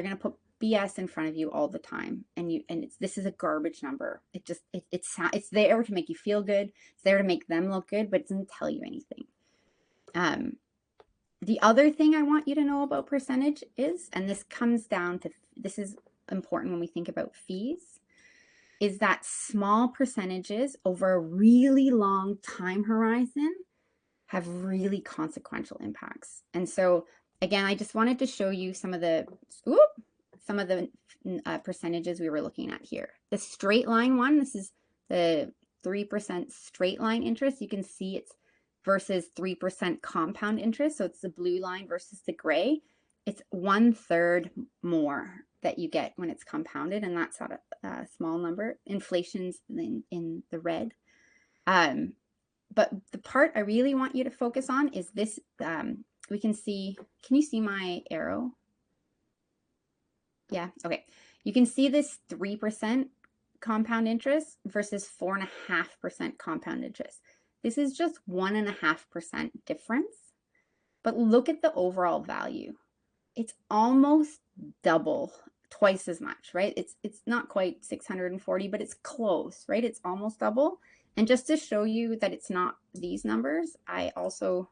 gonna put BS in front of you all the time, and this is a garbage number. It's there to make you feel good. It's there to make them look good, but it doesn't tell you anything. The other thing I want you to know about percentage is, and this comes down to, this is important when we think about fees, is that small percentages over a really long time horizon have really consequential impacts. And so again, I just wanted to show you some of the percentages we were looking at here. The straight line one, this is the 3% straight line interest. You can see it's versus 3% compound interest. So it's the blue line versus the gray. It's 1/3 more that you get when it's compounded, and that's not a small number. Inflation's in the red. But the part I really want you to focus on is this. We can see, can you see my arrow? Yeah, okay. You can see this 3% compound interest versus 4.5% compound interest. This is just 1.5% difference, but look at the overall value. It's almost double, twice as much, right? It's not quite 640, but it's close, right? It's almost double. And just to show you that it's not these numbers, I also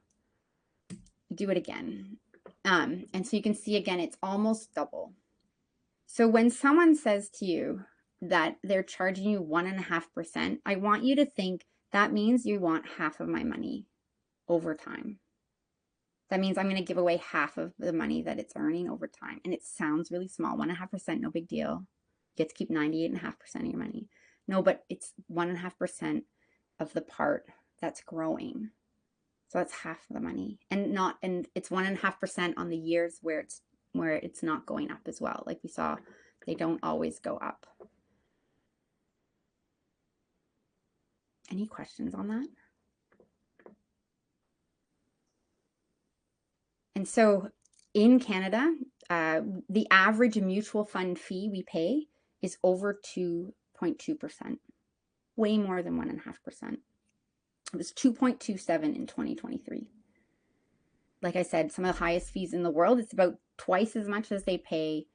do it again. And so you can see again, it's almost double. So when someone says to you that they're charging you 1.5%, I want you to think that means you want half of my money over time. That means I'm going to give away half of the money that it's earning over time. And it sounds really small, 1.5%, no big deal. You get to keep 98.5% of your money. No, but it's 1.5% of the part that's growing. So that's half of the money. And it's 1.5% on the years where it's not going up as well. Like we saw, they don't always go up. Any questions on that? And so in Canada, the average mutual fund fee we pay is over 2.2%, way more than 1.5%. It was 2.27 in 2023. Like I said, some of the highest fees in the world, it's about twice as much as they pay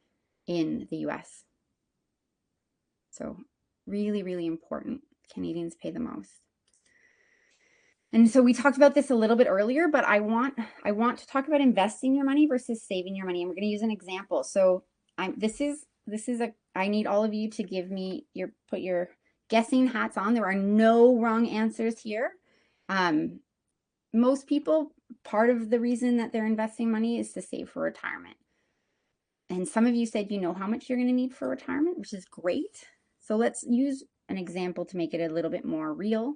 in the US. So really, really important. Canadians pay the most. And so we talked about this a little bit earlier, but I want to talk about investing your money versus saving your money. And we're going to use an example. So I need all of you to give me put your guessing hats on. There are no wrong answers here. Most people, part of the reason that they're investing money is to save for retirement. And some of you said you know how much you're going to need for retirement, which is great. So let's use an example to make it a little bit more real.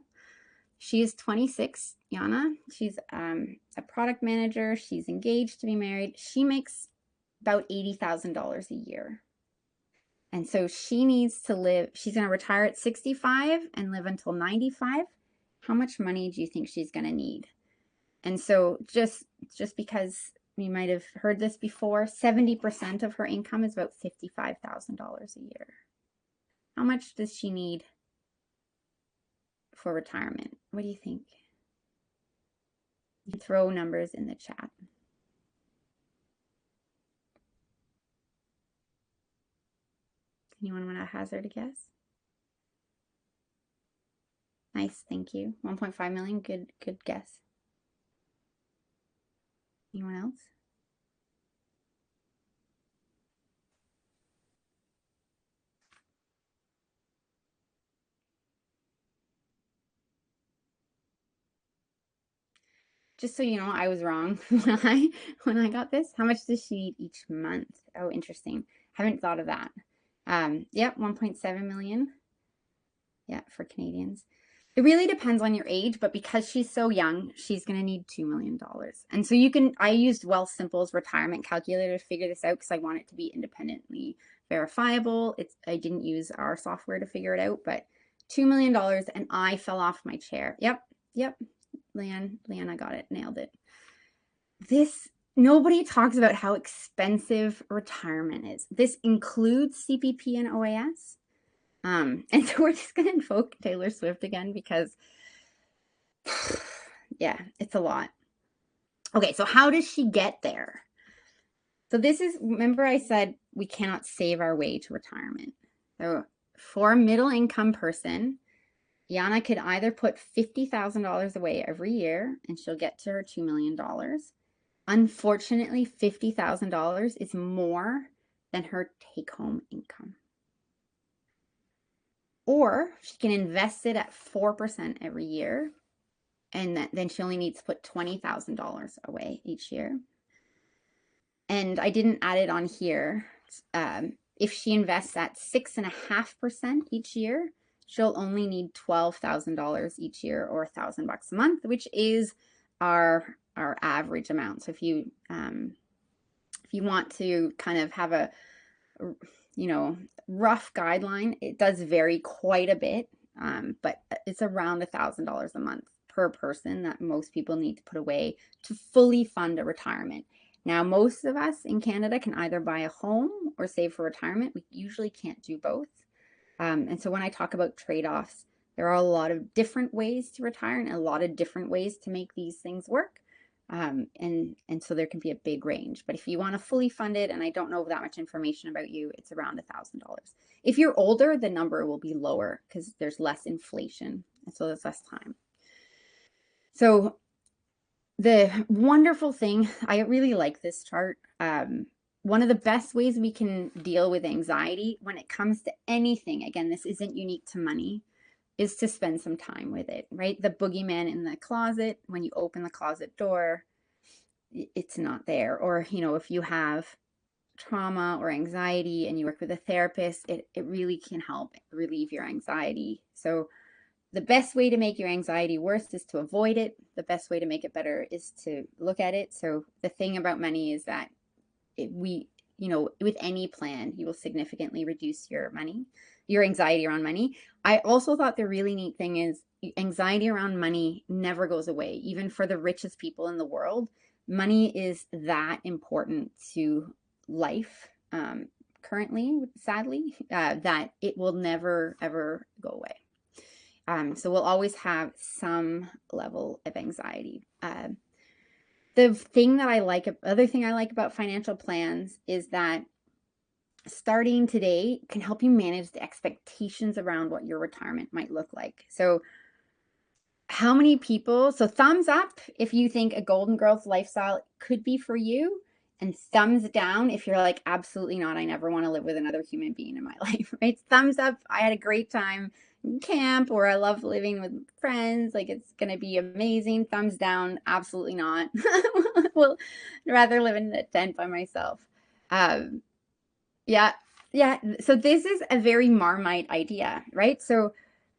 She is 26, Yana. She's a product manager. She's engaged to be married. She makes about $80,000 a year. And so she needs to live, she's going to retire at 65 and live until 95. How much money do you think she's going to need? And so just because you might have heard this before, 70% of her income is about $55,000 a year. How much does she need for retirement? What do you think? You can throw numbers in the chat. Anyone want to hazard a guess? Nice, thank you. 1.5 million, good guess. Anyone else? Just so you know, I was wrong when I got this. How much does she need each month? Oh, interesting. Haven't thought of that. Yep, 1.7 million. Yeah, for Canadians. It really depends on your age, but because she's so young, she's going to need $2 million. And so I used Wealthsimple's retirement calculator to figure this out because I want it to be independently verifiable. I didn't use our software to figure it out, but $2 million, and I fell off my chair. Yep. Leanne, I got it, nailed it. Nobody talks about how expensive retirement is. This includes CPP and OAS. And so we're just going to invoke Taylor Swift again because, yeah, it's a lot. Okay, so how does she get there? So remember I said we cannot save our way to retirement. So for a middle income person, Yana could either put $50,000 away every year and she'll get to her $2 million. Unfortunately, $50,000 is more than her take-home income. Or she can invest it at 4% every year, and then she only needs to put $20,000 away each year. And I didn't add it on here. If she invests at 6.5% each year, she'll only need $12,000 each year, or $1,000 a month, which is our average amount. So if you want to kind of have a rough guideline, it does vary quite a bit, but it's around $1,000 a month per person that most people need to put away to fully fund a retirement. Now, most of us in Canada can either buy a home or save for retirement. We usually can't do both. And so when I talk about trade-offs, there are a lot of different ways to retire and a lot of different ways to make these things work. And so there can be a big range. But if you want to fully fund it, and I don't know that much information about you, it's around $1,000. If you're older, the number will be lower because there's less inflation, and so there's less time. So the wonderful thing, I really like this chart. One of the best ways we can deal with anxiety when it comes to anything, again, this isn't unique to money, is to spend some time with it, right? The boogeyman in the closet, when you open the closet door, it's not there. Or, if you have trauma or anxiety and you work with a therapist, it really can help relieve your anxiety. So the best way to make your anxiety worse is to avoid it. The best way to make it better is to look at it. So the thing about money is that with any plan, you will significantly reduce your anxiety around money. I also thought the really neat thing is anxiety around money never goes away. Even for the richest people in the world, money is that important to life currently, sadly, that it will never, ever go away. So we'll always have some level of anxiety. The other thing I like about financial plans is that starting today can help you manage the expectations around what your retirement might look like. So thumbs up if you think a Golden Girls lifestyle could be for you, and thumbs down if you're like, absolutely not, I never want to live with another human being in my life, right? Thumbs up, I had a great time in camp, or I love living with friends, like it's going to be amazing. Thumbs down, absolutely not. Well, I'd rather live in a tent by myself. Yeah. So this is a very Marmite idea, right? So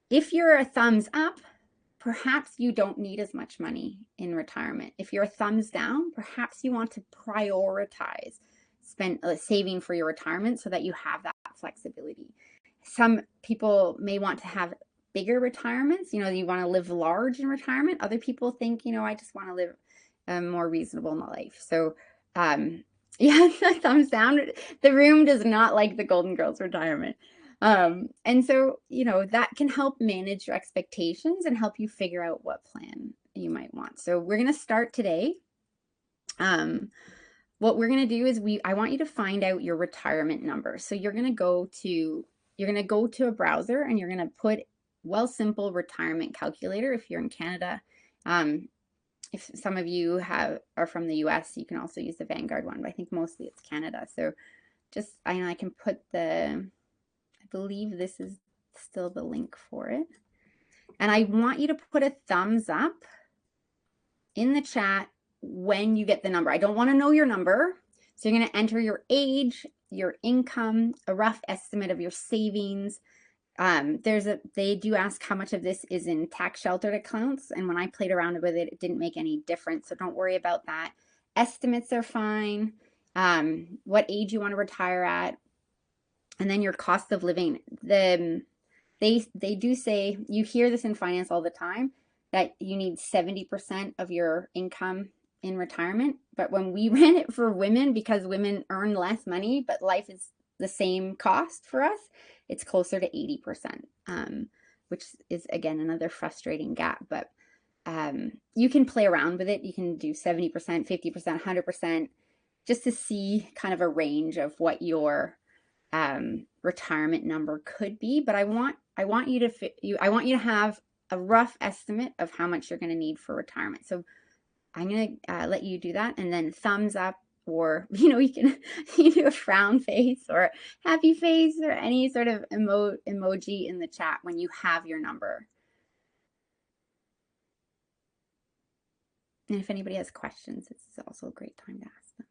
if you're a thumbs up, perhaps you don't need as much money in retirement. If you're a thumbs down, perhaps you want to prioritize saving for your retirement so that you have that flexibility. Some people may want to have bigger retirements. You want to live large in retirement. Other people think, I just want to live a more reasonable life. So, yeah, thumbs down. The room does not like the Golden Girls retirement. And so, that can help manage your expectations and help you figure out what plan you might want. So we're going to start today. What we're going to do is I want you to find out your retirement number. So you're going to go to a browser and you're going to put Wealthsimple retirement calculator if you're in Canada. If some of you are from the US, you can also use the Vanguard one, but I think mostly it's Canada. So I can put I believe this is still the link for it. And I want you to put a thumbs up in the chat when you get the number. I don't want to know your number. So you're going to enter your age, your income, a rough estimate of your savings. They do ask how much of this is in tax sheltered accounts. And when I played around with it, it didn't make any difference. So don't worry about that. Estimates are fine. What age you want to retire at. And then your cost of living. They do say, you hear this in finance all the time, that you need 70% of your income in retirement. But when we ran it for women, because women earn less money, but life is the same cost for us, it's closer to 80%, which is, again, another frustrating gap. But you can play around with it. You can do 70%, 50%, 100%, just to see kind of a range of what your retirement number could be. But I want you to have a rough estimate of how much you're going to need for retirement. So I'm going to let you do that, and then thumbs up, or you can do a frown face or happy face or any sort of emoji in the chat when you have your number. And if anybody has questions, it's also a great time to ask them.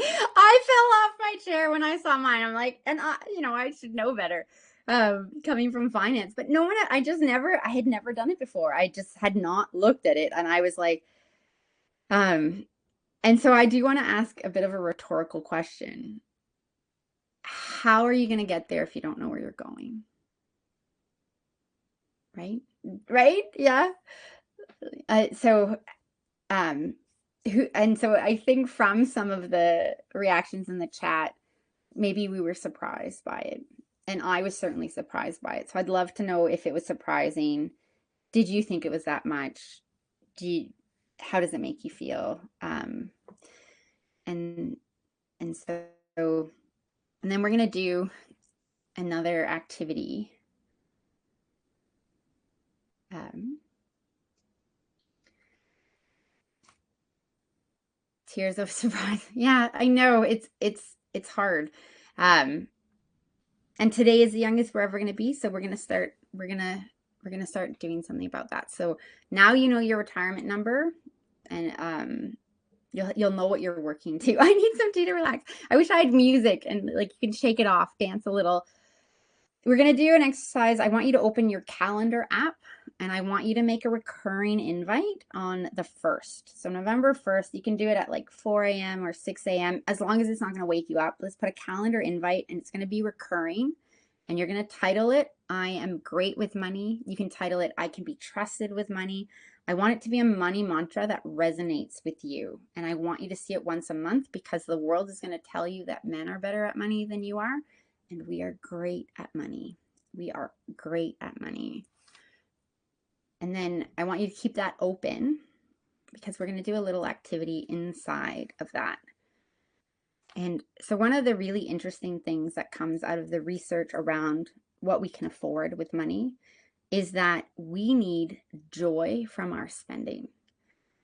I fell off my chair when I saw mine. I'm like, and I should know better, coming from finance. But I had never done it before. I just had not looked at it, and I was like, and so I do want to ask a bit of a rhetorical question. How are you going to get there if you don't know where you're going? Right? Yeah. So I think from some of the reactions in the chat, maybe we were surprised by it. And I was certainly surprised by it. So I'd love to know if it was surprising. Did you think it was that much? How does it make you feel? And then we're going to do another activity. Tears of surprise. Yeah, I know it's hard. And today is the youngest we're ever going to be. So we're going to start, we're going to start doing something about that. So now you know your retirement number, and you'll know what you're working to. I need some tea to relax. I wish I had music and like you can shake it off, dance a little. We're going to do an exercise. I want you to open your calendar app and I want you to make a recurring invite on the 1st. So November 1st, you can do it at like 4 a.m. or 6 a.m. as long as it's not going to wake you up. Let's put a calendar invite and it's going to be recurring. And you're going to title it, I am great with money. You can title it, I can be trusted with money. I want it to be a money mantra that resonates with you. And I want you to see it once a month because the world is going to tell you that men are better at money than you are. And we are great at money. We are great at money. And then I want you to keep that open because we're going to do a little activity inside of that. And so one of the really interesting things that comes out of the research around what we can afford with money is that we need joy from our spending.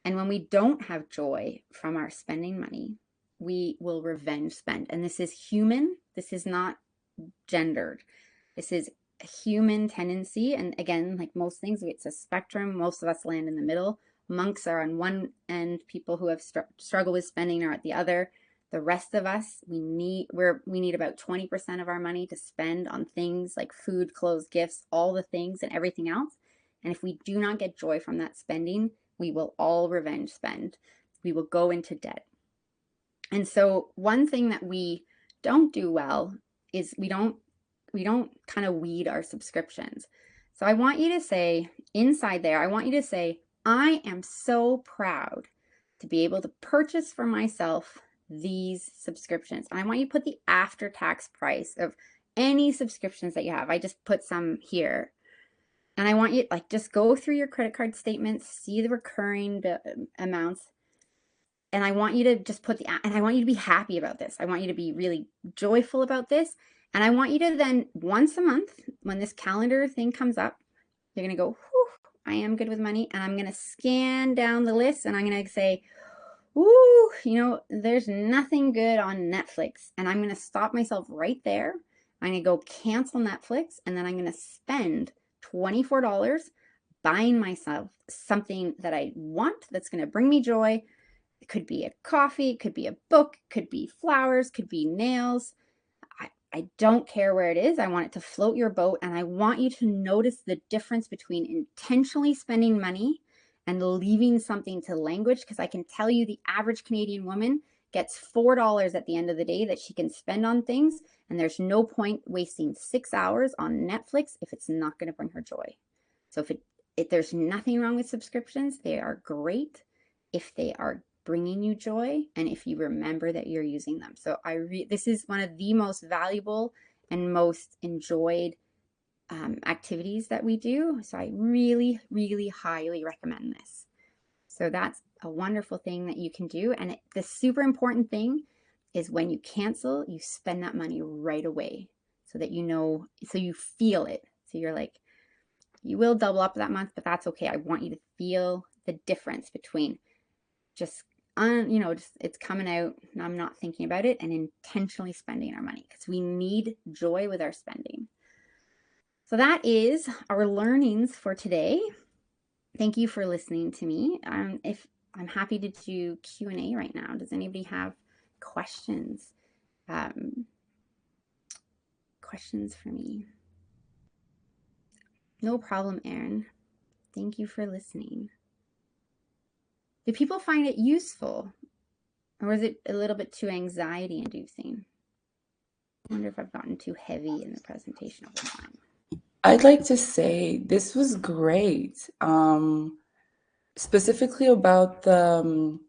And when we don't have joy from our spending money, we will revenge spend. And this is human. This is not gendered. This is a human tendency. And again, like most things, it's a spectrum. Most of us land in the middle. Monks are on one end. People who have struggled with spending are at the other. The rest of us, we need about 20% of our money to spend on things like food, clothes, gifts, all the things and everything else. And if we do not get joy from that spending, we will all revenge spend. We will go into debt. And so one thing that we don't do well is we don't kind of weed our subscriptions. So I want you to say inside there, I want you to say, I am so proud to be able to purchase for myself these subscriptions. And I want you to put the after-tax price of any subscriptions that you have. I just put some here. And I want you like just go through your credit card statements, see the recurring amounts. And I want you to just and I want you to be happy about this. I want you to be really joyful about this. And I want you to then once a month, when this calendar thing comes up, you're going to go, whew, I am good with money. And I'm going to scan down the list and I'm going to say, ooh, there's nothing good on Netflix. And I'm going to stop myself right there. I'm going to go cancel Netflix. And then I'm going to spend $24 buying myself something that I want that's going to bring me joy. It could be a coffee, it could be a book, it could be flowers, could be nails. I don't care where it is. I want it to float your boat. And I want you to notice the difference between intentionally spending money and leaving something to language, because I can tell you the average Canadian woman gets $4 at the end of the day that she can spend on things. And there's no point wasting 6 hours on Netflix if it's not going to bring her joy. So if there's nothing wrong with subscriptions, they are great if they are bringing you joy and if you remember that you're using them. So this is one of the most valuable and most enjoyed activities that we do. So I really, really highly recommend this. So that's a wonderful thing that you can do. And the super important thing is when you cancel, you spend that money right away so that so you feel it. So you're like, you will double up that month, but that's okay. I want you to feel the difference between just it's coming out and I'm not thinking about it, and intentionally spending our money, because we need joy with our spending. So that is our learnings for today. Thank you for listening to me. If I'm happy to do Q&A right now. Does anybody have questions? Questions for me? No problem, Erin. Thank you for listening. Do people find it useful? Or is it a little bit too anxiety inducing? I wonder if I've gotten too heavy in the presentation over time. I'd like to say this was great. Specifically about the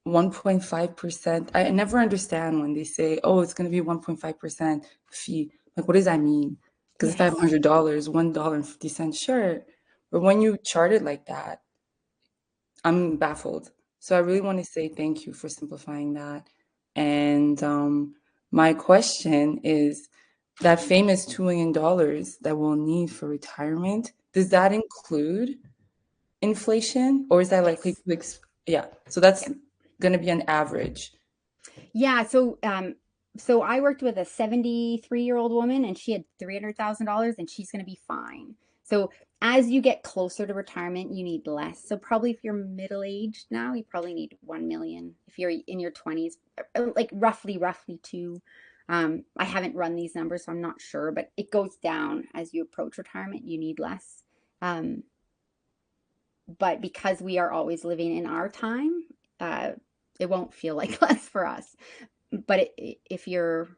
1.5%. I never understand when they say, oh, it's going to be 1.5% fee. Like, what does that mean? Because Yes. $500, $1.50, sure. But when you chart it like that, I'm baffled. So I really want to say thank you for simplifying that. And my question is, that famous $2 million that we'll need for retirement, does that include inflation, or is that likely to, yeah, so that's going to be an average? Yeah, so So I worked with a 73-year-old woman and she had $300,000 and she's going to be fine. So as you get closer to retirement, you need less. So probably if you're middle-aged now, you probably need 1 million. If you're in your 20s, like roughly 2. I haven't run these numbers, so I'm not sure, but it goes down as you approach retirement. You need less. But because we are always living in our time, it won't feel like less for us. But if you're,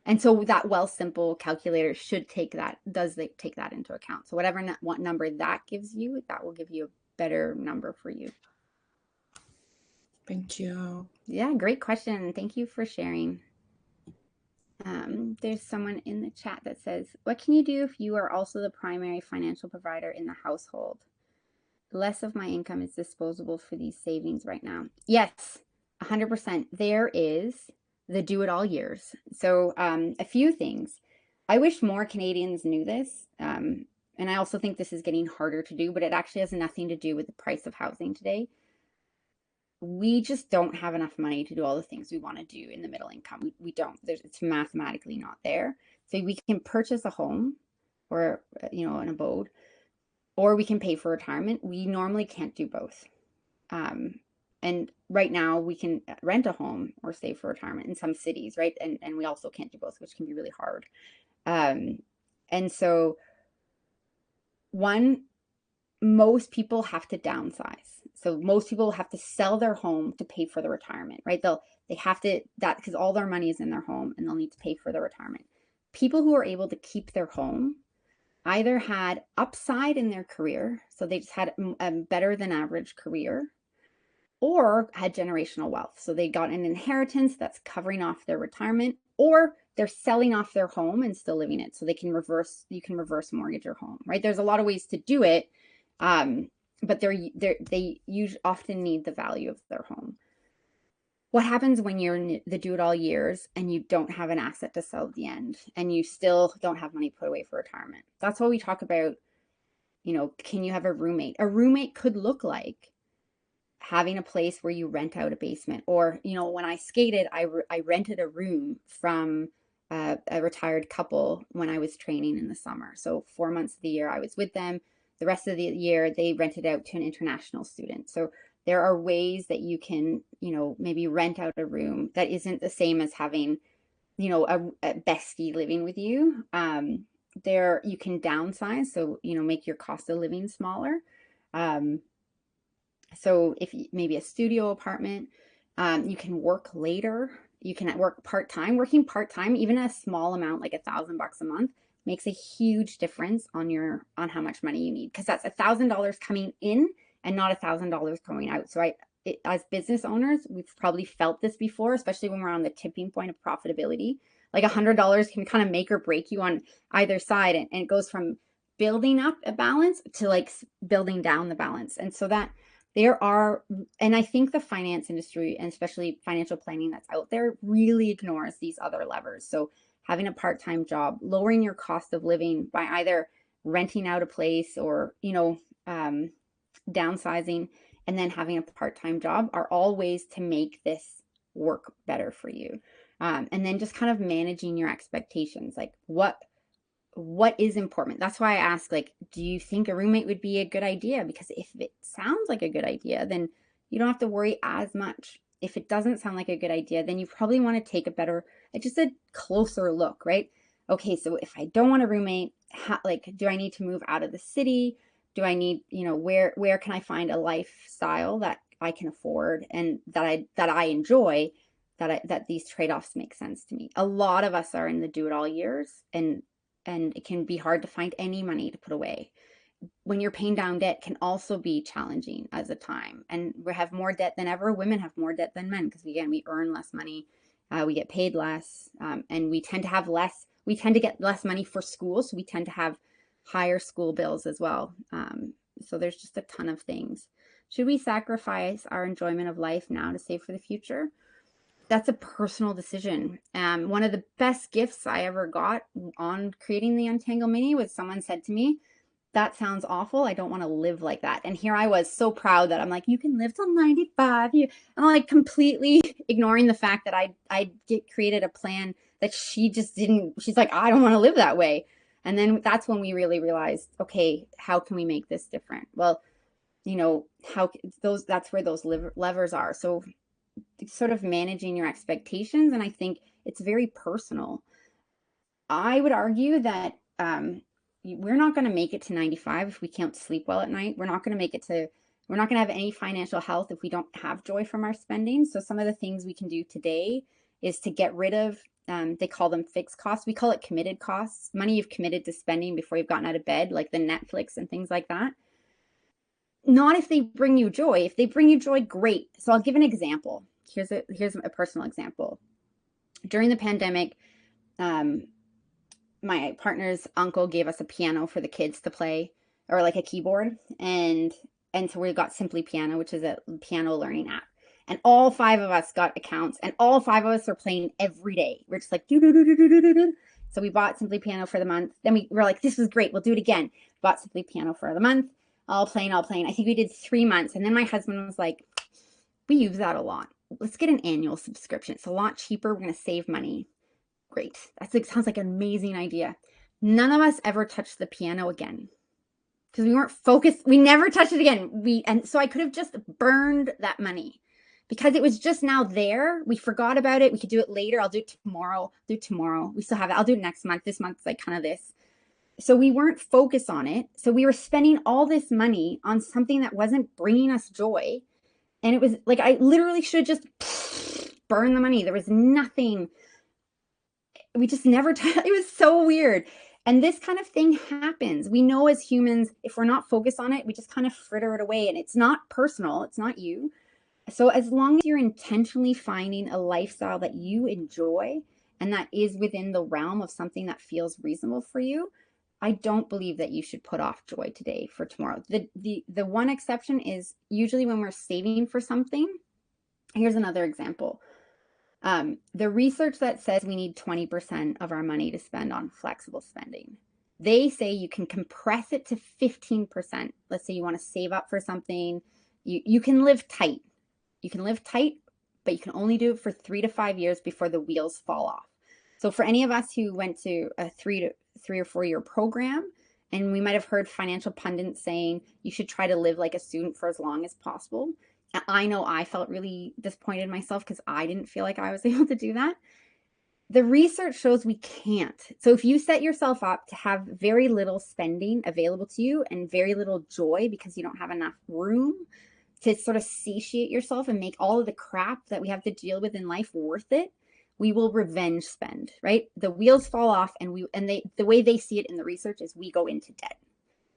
and so that Wealthsimple calculator should take that, take that into account. So whatever what number that gives you, that will give you a better number for you. Thank you. Yeah, great question. Thank you for sharing. There's someone in the chat that says, what can you do if you are also the primary financial provider in the household? Less of my income is disposable for these savings right now. Yes, 100%. There is the do it all years. So a few things. I wish more Canadians knew this. And I also think this is getting harder to do, but it actually has nothing to do with the price of housing today. We just don't have enough money to do all the things we want to do in the middle income. We don't. It's mathematically not there. So we can purchase a home or, an abode, or we can pay for retirement. We normally can't do both. And right now we can rent a home or save for retirement in some cities, right? And we also can't do both, which can be really hard. And so most people have to downsize. So most people have to sell their home to pay for the retirement, right? They have to, that because all their money is in their home and they'll need to pay for the retirement. People who are able to keep their home either had upside in their career, so they just had a better than average career, or had generational wealth. So they got an inheritance that's covering off their retirement, or they're selling off their home and still living it. So you can reverse mortgage your home, right? There's a lot of ways to do it. But they usually often need the value of their home. What happens when you're in the do it all years and you don't have an asset to sell at the end and you still don't have money put away for retirement? That's why we talk about, can you have a roommate? A roommate could look like having a place where you rent out a basement, or, when I skated, I rented a room from a retired couple when I was training in the summer. So 4 months of the year I was with them. The rest of the year they rented out to an international student. So there are ways that you can, maybe rent out a room that isn't the same as having, a bestie living with you. There you can downsize, so, make your cost of living smaller. So if maybe a studio apartment, you can work later. You can work part-time. Working part-time, even a small amount, like $1,000 a month, makes a huge difference on how much money you need, because that's $1,000 coming in and not $1,000 going out. So as business owners, we've probably felt this before, especially when we're on the tipping point of profitability. Like $100 can kind of make or break you on either side, and it goes from building up a balance to like building down the balance. And so that and I think the finance industry, and especially financial planning that's out there, really ignores these other levers. So having a part-time job, lowering your cost of living by either renting out a place or, downsizing, and then having a part-time job are all ways to make this work better for you. And then just kind of managing your expectations, like what is important. That's why I ask, like, do you think a roommate would be a good idea? Because if it sounds like a good idea, then you don't have to worry as much. If it doesn't sound like a good idea, then you probably want to take just a closer look, right? Okay, so if I don't want a roommate, do I need to move out of the city? Do I need, where can I find a lifestyle that I can afford and that I enjoy, that these trade-offs make sense to me? A lot of us are in the do-it-all years, and it can be hard to find any money to put away. When you're paying down debt can also be challenging as a time. And we have more debt than ever. Women have more debt than men because, again, we earn less money. We get paid less, and we tend to get less money for school. So we tend to have higher school bills as well. So there's just a ton of things. Should we sacrifice our enjoyment of life now to save for the future? That's a personal decision. One of the best gifts I ever got on creating the Untangle Mini was someone said to me, that sounds awful. I don't want to live like that. And here I was so proud that I'm like, you can live till 95. I'm like completely ignoring the fact that I created a plan that she just didn't. She's like, I don't want to live that way. And then that's when we really realized, okay, how can we make this different? Well, that's where those levers are. So sort of managing your expectations. And I think it's very personal. I would argue that we're not going to make it to 95 if we can't sleep well at night. We're not going to have any financial health if we don't have joy from our spending. So some of the things we can do today is to get rid of, they call them fixed costs. We call it committed costs, money you've committed to spending before you've gotten out of bed, like the Netflix and things like that. Not if they bring you joy. If they bring you joy, great. So I'll give an example. Here's a personal example. During the pandemic, my partner's uncle gave us a piano for the kids to play, or like a keyboard. And so we got Simply Piano, which is a piano learning app. And all 5 of us got accounts, and all 5 of us are playing every day. We're just like, do, do, do, do, do, do, do. So we bought Simply Piano for the month. Then we were like, this is great. We'll do it again. Bought Simply Piano for the month. All playing. I think we did 3 months. And then my husband was like, we use that a lot. Let's get an annual subscription. It's a lot cheaper. We're going to save money. Great. Sounds like an amazing idea. None of us ever touched the piano again because we weren't focused. We never touched it again. And so I could have just burned that money because it was just now there. We forgot about it. We could do it later. I'll do it tomorrow. We still have it. I'll do it next month. This month's like kind of this. So we weren't focused on it. So we were spending all this money on something that wasn't bringing us joy. And it was like, I literally should just burn the money. There was nothing. We just never, it was so weird. And this kind of thing happens. We know as humans, if we're not focused on it, we just kind of fritter it away. And it's not personal. It's not you. So as long as you're intentionally finding a lifestyle that you enjoy and that is within the realm of something that feels reasonable for you, I don't believe that you should put off joy today for tomorrow. The one exception is usually when we're saving for something. Here's another example. The research that says we need 20% of our money to spend on flexible spending. They say you can compress it to 15%. Let's say you want to save up for something. You can live tight. You can live tight, but you can only do it for 3 to 5 years before the wheels fall off. So for any of us who went to a 3 or 4 year program, and we might have heard financial pundits saying you should try to live like a student for as long as possible. I know I felt really disappointed in myself because I didn't feel like I was able to do that. The research shows we can't. So if you set yourself up to have very little spending available to you and very little joy because you don't have enough room to sort of satiate yourself and make all of the crap that we have to deal with in life worth it, we will revenge spend, right? The wheels fall off, and the way they see it in the research is we go into debt.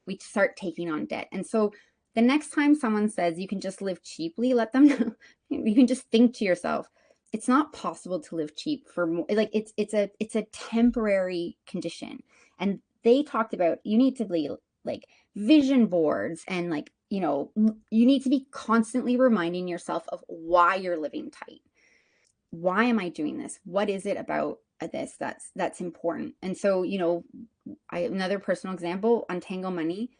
We start taking on debt. And so the next time someone says you can just live cheaply, let them know. You can just think to yourself, it's not possible to live cheap for more. Like it's a temporary condition. And they talked about you need to be like vision boards and like, you need to be constantly reminding yourself of why you're living tight. Why am I doing this? What is it about this that's important? And so, another personal example, Untangle money.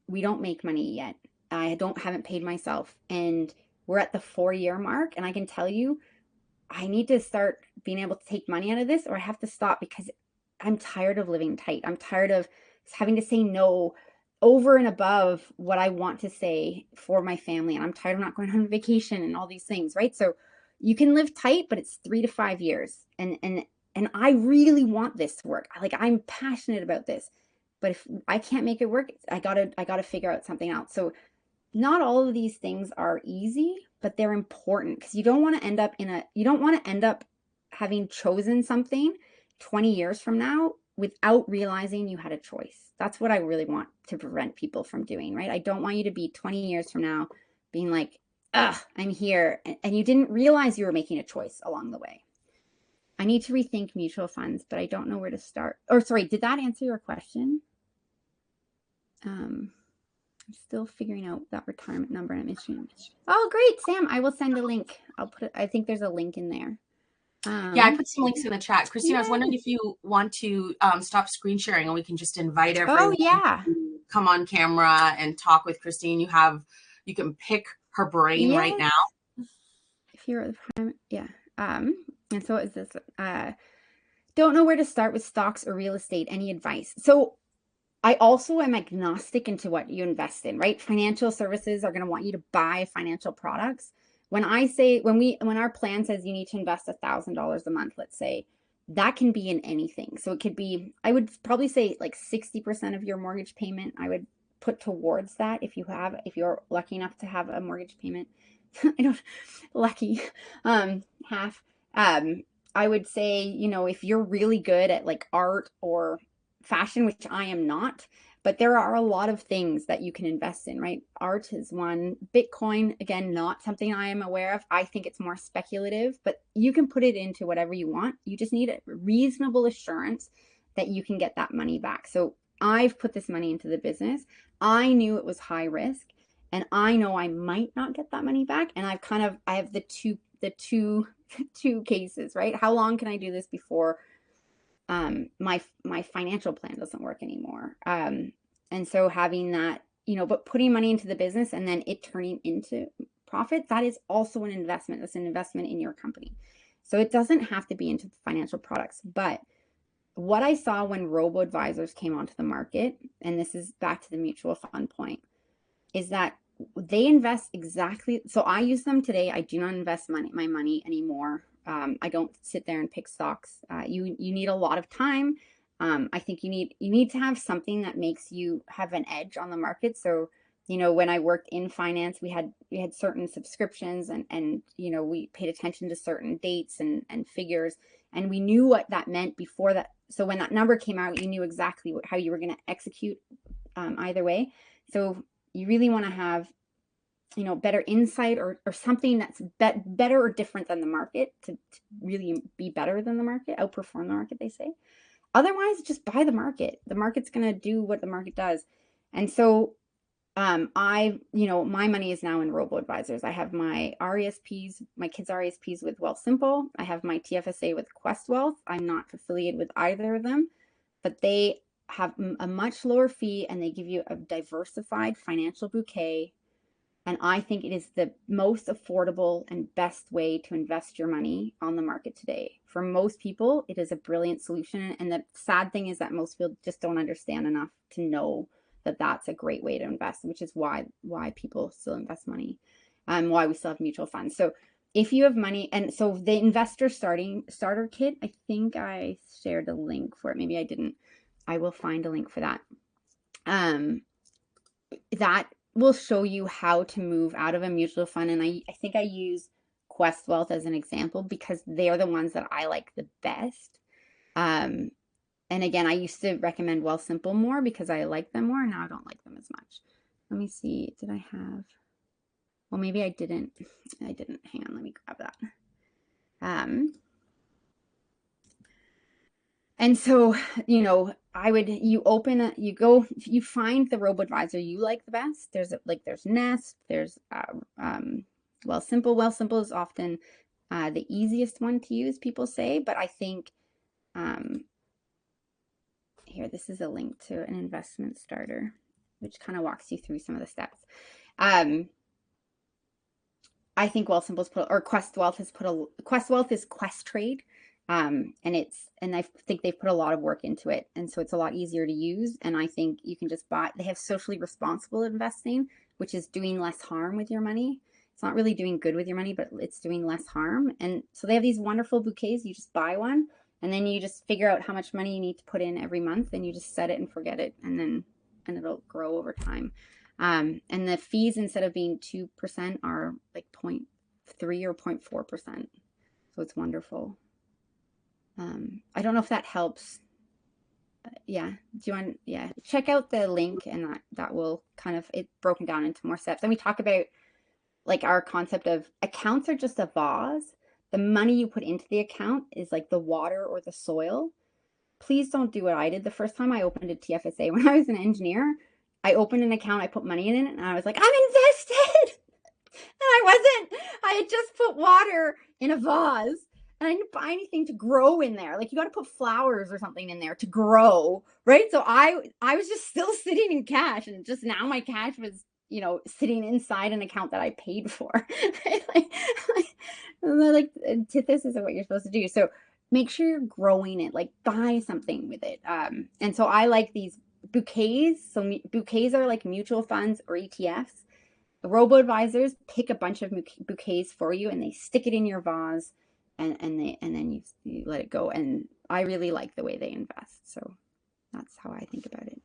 We don't make money yet. I haven't paid myself, and we're at the 4-year mark. And I can tell you, I need to start being able to take money out of this, or I have to stop because I'm tired of living tight. I'm tired of having to say no over and above what I want to say for my family. And I'm tired of not going on vacation and all these things, right? So you can live tight, but it's 3 to 5 years. And I really want this to work. I'm passionate about this, but if I can't make it work, I gotta figure out something else. So not all of these things are easy, but they're important because you don't want to end up having chosen something 20 years from now without realizing you had a choice. That's what I really want to prevent people from doing, right? I don't want you to be 20 years from now being like, ugh, I'm here. And you didn't realize you were making a choice along the way. I need to rethink mutual funds, but I don't know where to start. Or sorry, did that answer your question? I'm still figuring out that retirement number I'm issuing. Oh, great, Sam. I will send a link. I think there's a link in there. Yeah, I put some links in the chat. Kristine, I was wondering if you want to stop screen sharing and we can just invite everyone. Oh, yeah. come on camera and talk with Kristine. You can pick her brain right now. If you're yeah. And so is this don't know where to start with stocks or real estate. Any advice? So I also am agnostic into what you invest in, right? Financial services are going to want you to buy financial products. When our plan says you need to invest $1,000 a month, let's say, that can be in anything. So it could be, I would probably say like 60% of your mortgage payment, I would put towards that if you're lucky enough to have a mortgage payment. I don't lucky, half. I would say, if you're really good at like art or fashion, which I am not, but there are a lot of things that you can invest in, right? Art is one. Bitcoin, again, not something I am aware of. I think it's more speculative, but you can put it into whatever you want. You just need a reasonable assurance that you can get that money back. So I've put this money into the business. I knew it was high risk, and I know I might not get that money back. And I have the two cases, right? How long can I do this before my financial plan doesn't work anymore? And so having that, but putting money into the business and then it turning into profit, that is also an investment. That's an investment in your company. So it doesn't have to be into financial products. But what I saw when robo-advisors came onto the market, and this is back to the mutual fund point, is that they invest exactly. So I use them today. I do not invest my money anymore. I don't sit there and pick stocks. You need a lot of time. I think you need to have something that makes you have an edge on the market. So, when I worked in finance, we had certain subscriptions and we paid attention to certain dates and figures, and we knew what that meant before that. So when that number came out, you knew exactly how you were going to execute either way. So you really want to have, better insight or something that's better or different than the market to really be better than the market, outperform the market, they say. Otherwise, just buy the market. The market's going to do what the market does. And so my money is now in robo-advisors. I have my RESPs, my kids' RESPs with Wealthsimple. I have my TFSA with Quest Wealth. I'm not affiliated with either of them, but they have a much lower fee and they give you a diversified financial bouquet. And I think it is the most affordable and best way to invest your money on the market today. For most people, it is a brilliant solution. And the sad thing is that most people just don't understand enough to know that that's a great way to invest, which is why people still invest money, why we still have mutual funds. So if you have money, and so the investor starter kit, I think I shared a link for it. Maybe I didn't. I will find a link for that. That will show you how to move out of a mutual fund. And I think I use Quest Wealth as an example because they're the ones that I like the best. And again, I used to recommend Wealthsimple more because I like them more. And now I don't like them as much. Let me see. Did I have? Well, maybe I didn't. Hang on. Let me grab that. And so, you find the robo-advisor you like the best. There's Nest, there's Wealthsimple. Wealthsimple is often the easiest one to use, people say, but I think here, this is a link to an investment starter, which kind of walks you through some of the steps. I think Wealthsimple's Quest Wealth is Questrade. And I think they've put a lot of work into it. And so it's a lot easier to use. And I think you can just they have socially responsible investing, which is doing less harm with your money. It's not really doing good with your money, but it's doing less harm. And so they have these wonderful bouquets. You just buy one and then you just figure out how much money you need to put in every month and you just set it and forget it. And it'll grow over time. And the fees, instead of being 2%, are like 0.3 or 0.4%. So it's wonderful. I don't know if that helps. Yeah. Check out the link and that will it's broken down into more steps. Then we talk about like our concept of accounts are just a vase. The money you put into the account is like the water or the soil. Please don't do what I did. The first time I opened a TFSA when I was an engineer, I opened an account, I put money in it, and I was like, I'm invested. And I had just put water in a vase. and I didn't buy anything to grow in there. Like, you got to put flowers or something in there to grow, right? So I was just still sitting in cash, and just now my cash was, you know, sitting inside an account that I paid for. Like antithesis of what you're supposed to do. So make sure you're growing it, like buy something with it. And so I like these bouquets. So bouquets are like mutual funds or ETFs. The robo-advisors pick a bunch of bouquets for you, and they stick it in your vase, and then you let it go. And I really like the way they invest. So that's how I think about it.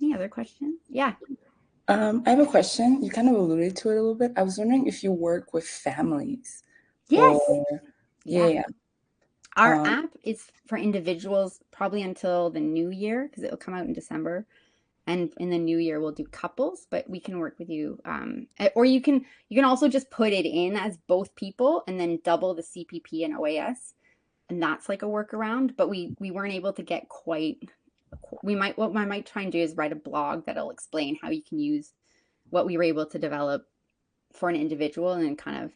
Any other questions? Yeah. I have a question. You kind of alluded to it a little bit. I was wondering if you work with families. Yes. Yeah. Our app is for individuals probably until the new year, because it will come out in December. And in the new year, we'll do couples, but we can work with you. Or you can also just put it in as both people and then double the CPP and OAS. And that's like a workaround, but we weren't able to get quite, what I might try and do is write a blog that'll explain how you can use what we were able to develop for an individual and then kind of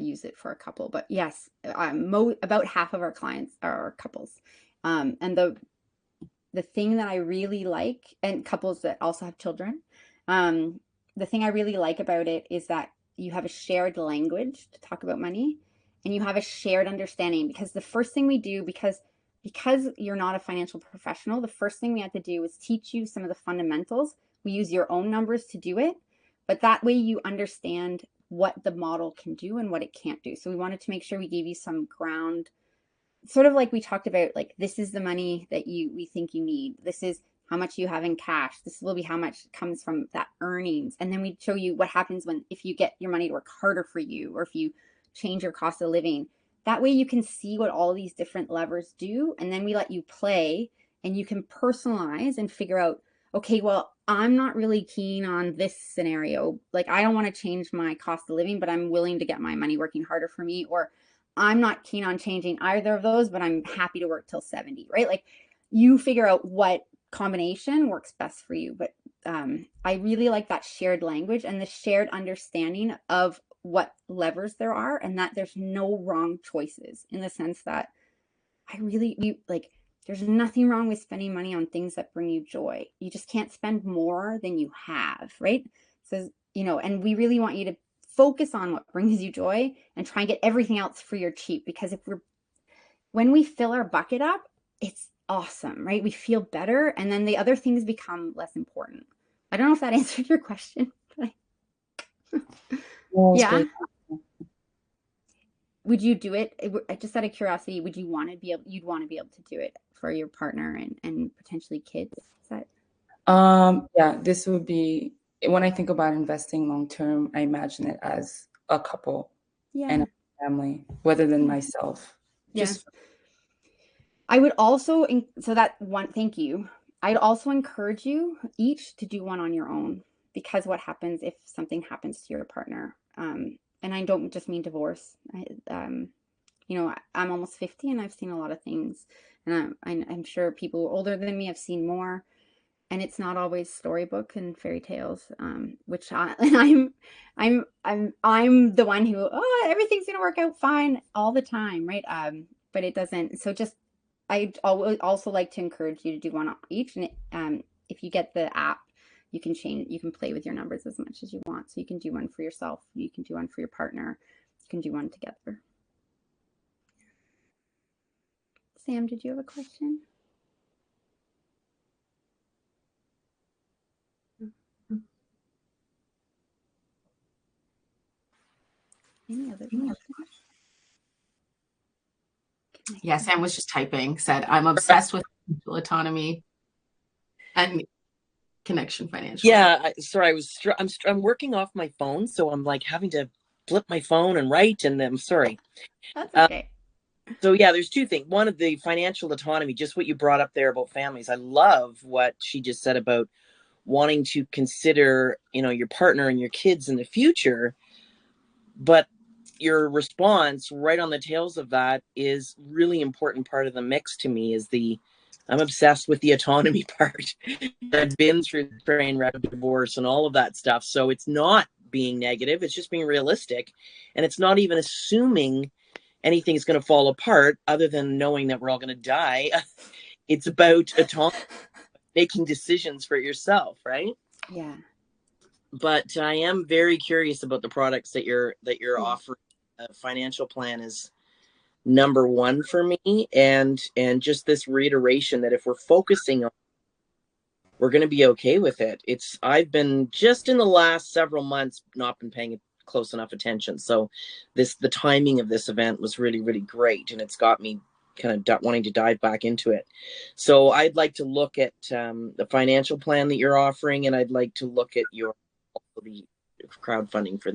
use it for a couple. But yes, about half of our clients are couples. And the thing that I really like, and couples that also have children, the thing I really like about it is that you have a shared language to talk about money, and you have a shared understanding. Because the first thing we do, because you're not a financial professional, the first thing we had to do was teach you some of the fundamentals. We use your own numbers to do it, but that way you understand what the model can do and what it can't do. So we wanted to make sure we gave you some ground, sort of like we talked about, like, this is the money that we think you need. This is how much you have in cash. This will be how much comes from that earnings. And then we show you what happens if you get your money to work harder for you, or if you change your cost of living. That way you can see what all these different levers do. And then we let you play, and you can personalize and figure out, okay, well, I'm not really keen on this scenario. Like, I don't want to change my cost of living, but I'm willing to get my money working harder for me. Or I'm not keen on changing either of those, but I'm happy to work till 70, right? Like, you figure out what combination works best for you. But I really like that shared language and the shared understanding of what levers there are, and that there's no wrong choices, in the sense that there's nothing wrong with spending money on things that bring you joy. You just can't spend more than you have, right? So, and we really want you to focus on what brings you joy and try and get everything else for your cheap. Because when we fill our bucket up, it's awesome, right? We feel better, and then the other things become less important. I don't know if that answered your question. Yeah. Great. Would you do it? Just out of curiosity, you'd want to be able to do it for your partner and potentially kids? Is that? Yeah, this would be, when I think about investing long term, I imagine it as a couple and a family, rather than myself. Just I would also, thank you. I'd also encourage you each to do one on your own, because what happens if something happens to your partner? And I don't just mean divorce. I'm almost 50, and I've seen a lot of things, and I'm sure people who are older than me have seen more. And it's not always storybook and fairy tales, I'm the one who, everything's gonna work out fine all the time, right? But it doesn't. So I'd also like to encourage you to do one each, and if you get the app, you can play with your numbers as much as you want. So you can do one for yourself, you can do one for your partner, you can do one together. Sam, did you have a question? Any other questions? Yeah, Sam was just typing, said, I'm obsessed with financial autonomy and connection financially. Yeah, sorry, I'm working off my phone, so I'm like having to flip my phone and write, and I'm sorry. That's okay. So yeah, there's two things. One, of the financial autonomy, just what you brought up there about families. I love what she just said about wanting to consider, your partner and your kids in the future. But your response right on the tails of that is really important part of the mix to me, is I'm obsessed with the autonomy part. I've been through the train wreck of divorce and all of that stuff. So it's not being negative. It's just being realistic. And it's not even assuming anything's going to fall apart other than knowing that we're all going to die. It's about making decisions for yourself, right? Yeah. But I am very curious about the products that you're offering. A financial plan is number one for me, and just this reiteration that if we're focusing on, we're going to be okay with it. I've been just in the last several months not been paying close enough attention, so the timing of this event was really, really great, and it's got me kind of wanting to dive back into it. So I'd like to look at the financial plan that you're offering, and I'd like to look at the crowdfunding for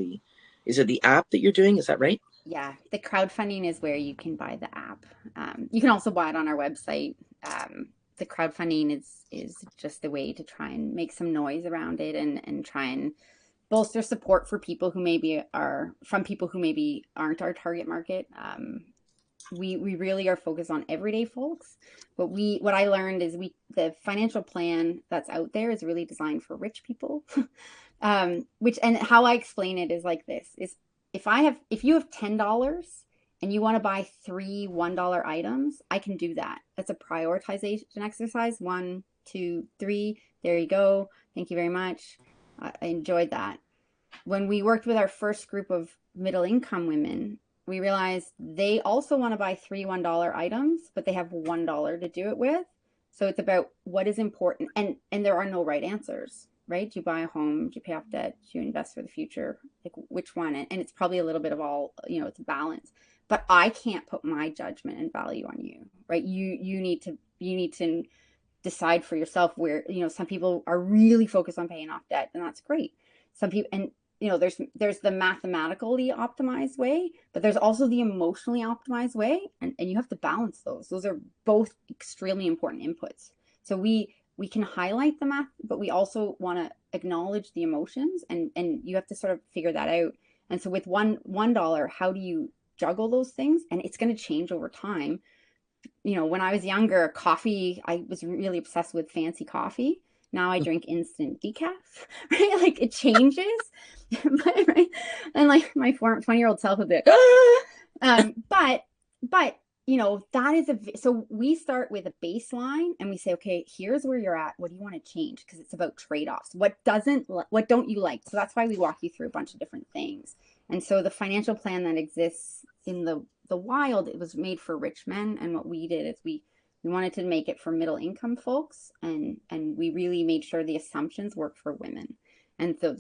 is it the app that you're doing? Is that right? Yeah, the crowdfunding is where you can buy the app. You can also buy it on our website. The crowdfunding is just a way to try and make some noise around it and try and bolster support for people who maybe aren't our target market. We really are focused on everyday folks, but what I learned is the financial plan that's out there is really designed for rich people. And how I explain it is like this: is if you have $10 and you want to buy 3 $1 items, I can do that. That's a prioritization exercise. 1, 2, 3. There you go. Thank you very much. I enjoyed that. When we worked with our first group of middle income women, we realized they also want to buy 3 $1 items, but they have $1 to do it with. So it's about what is important. And there are no right answers, right? Do you buy a home? Do you pay off debt? Do you invest for the future? Like which one? And it's probably a little bit of all, it's a balance. But I can't put my judgment and value on you, right? You need to decide for yourself where, some people are really focused on paying off debt, and that's great. Some people, and there's the mathematically optimized way, but there's also the emotionally optimized way, and you have to balance those. Those are both extremely important inputs. So we can highlight the math, but we also want to acknowledge the emotions, and you have to sort of figure that out. And so with $1, how do you juggle those things? And it's going to change over time. When I was younger, coffee, I was really obsessed with fancy coffee. Now I drink instant decaf, right? Like it changes, right? And like my 20-year-old self would be like, but that is so we start with a baseline and we say, okay, here's where you're at. What do you want to change? Because it's about trade-offs. What don't you like? So that's why we walk you through a bunch of different things. And so the financial plan that exists in the wild, it was made for rich men. And what we did is we wanted to make it for middle income folks, and we really made sure the assumptions work for women. And so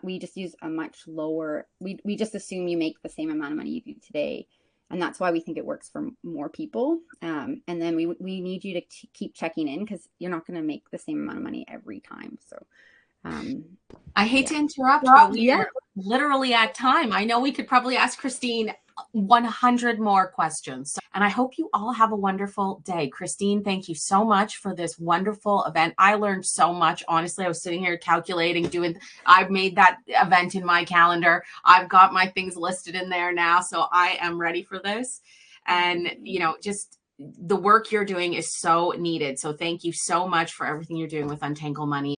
we just use a much lower, we just assume you make the same amount of money you do today. And that's why we think it works for more people. And then we need you to keep checking in, because you're not going to make the same amount of money every time. So I hate to interrupt, but we are literally at time. I know we could probably ask Kristine 100 more questions. And I hope you all have a wonderful day. Kristine, thank you so much for this wonderful event. I learned so much. Honestly, I was sitting here calculating, I've made that event in my calendar. I've got my things listed in there now. So I am ready for this. And, just the work you're doing is so needed. So thank you so much for everything you're doing with Untangle Money.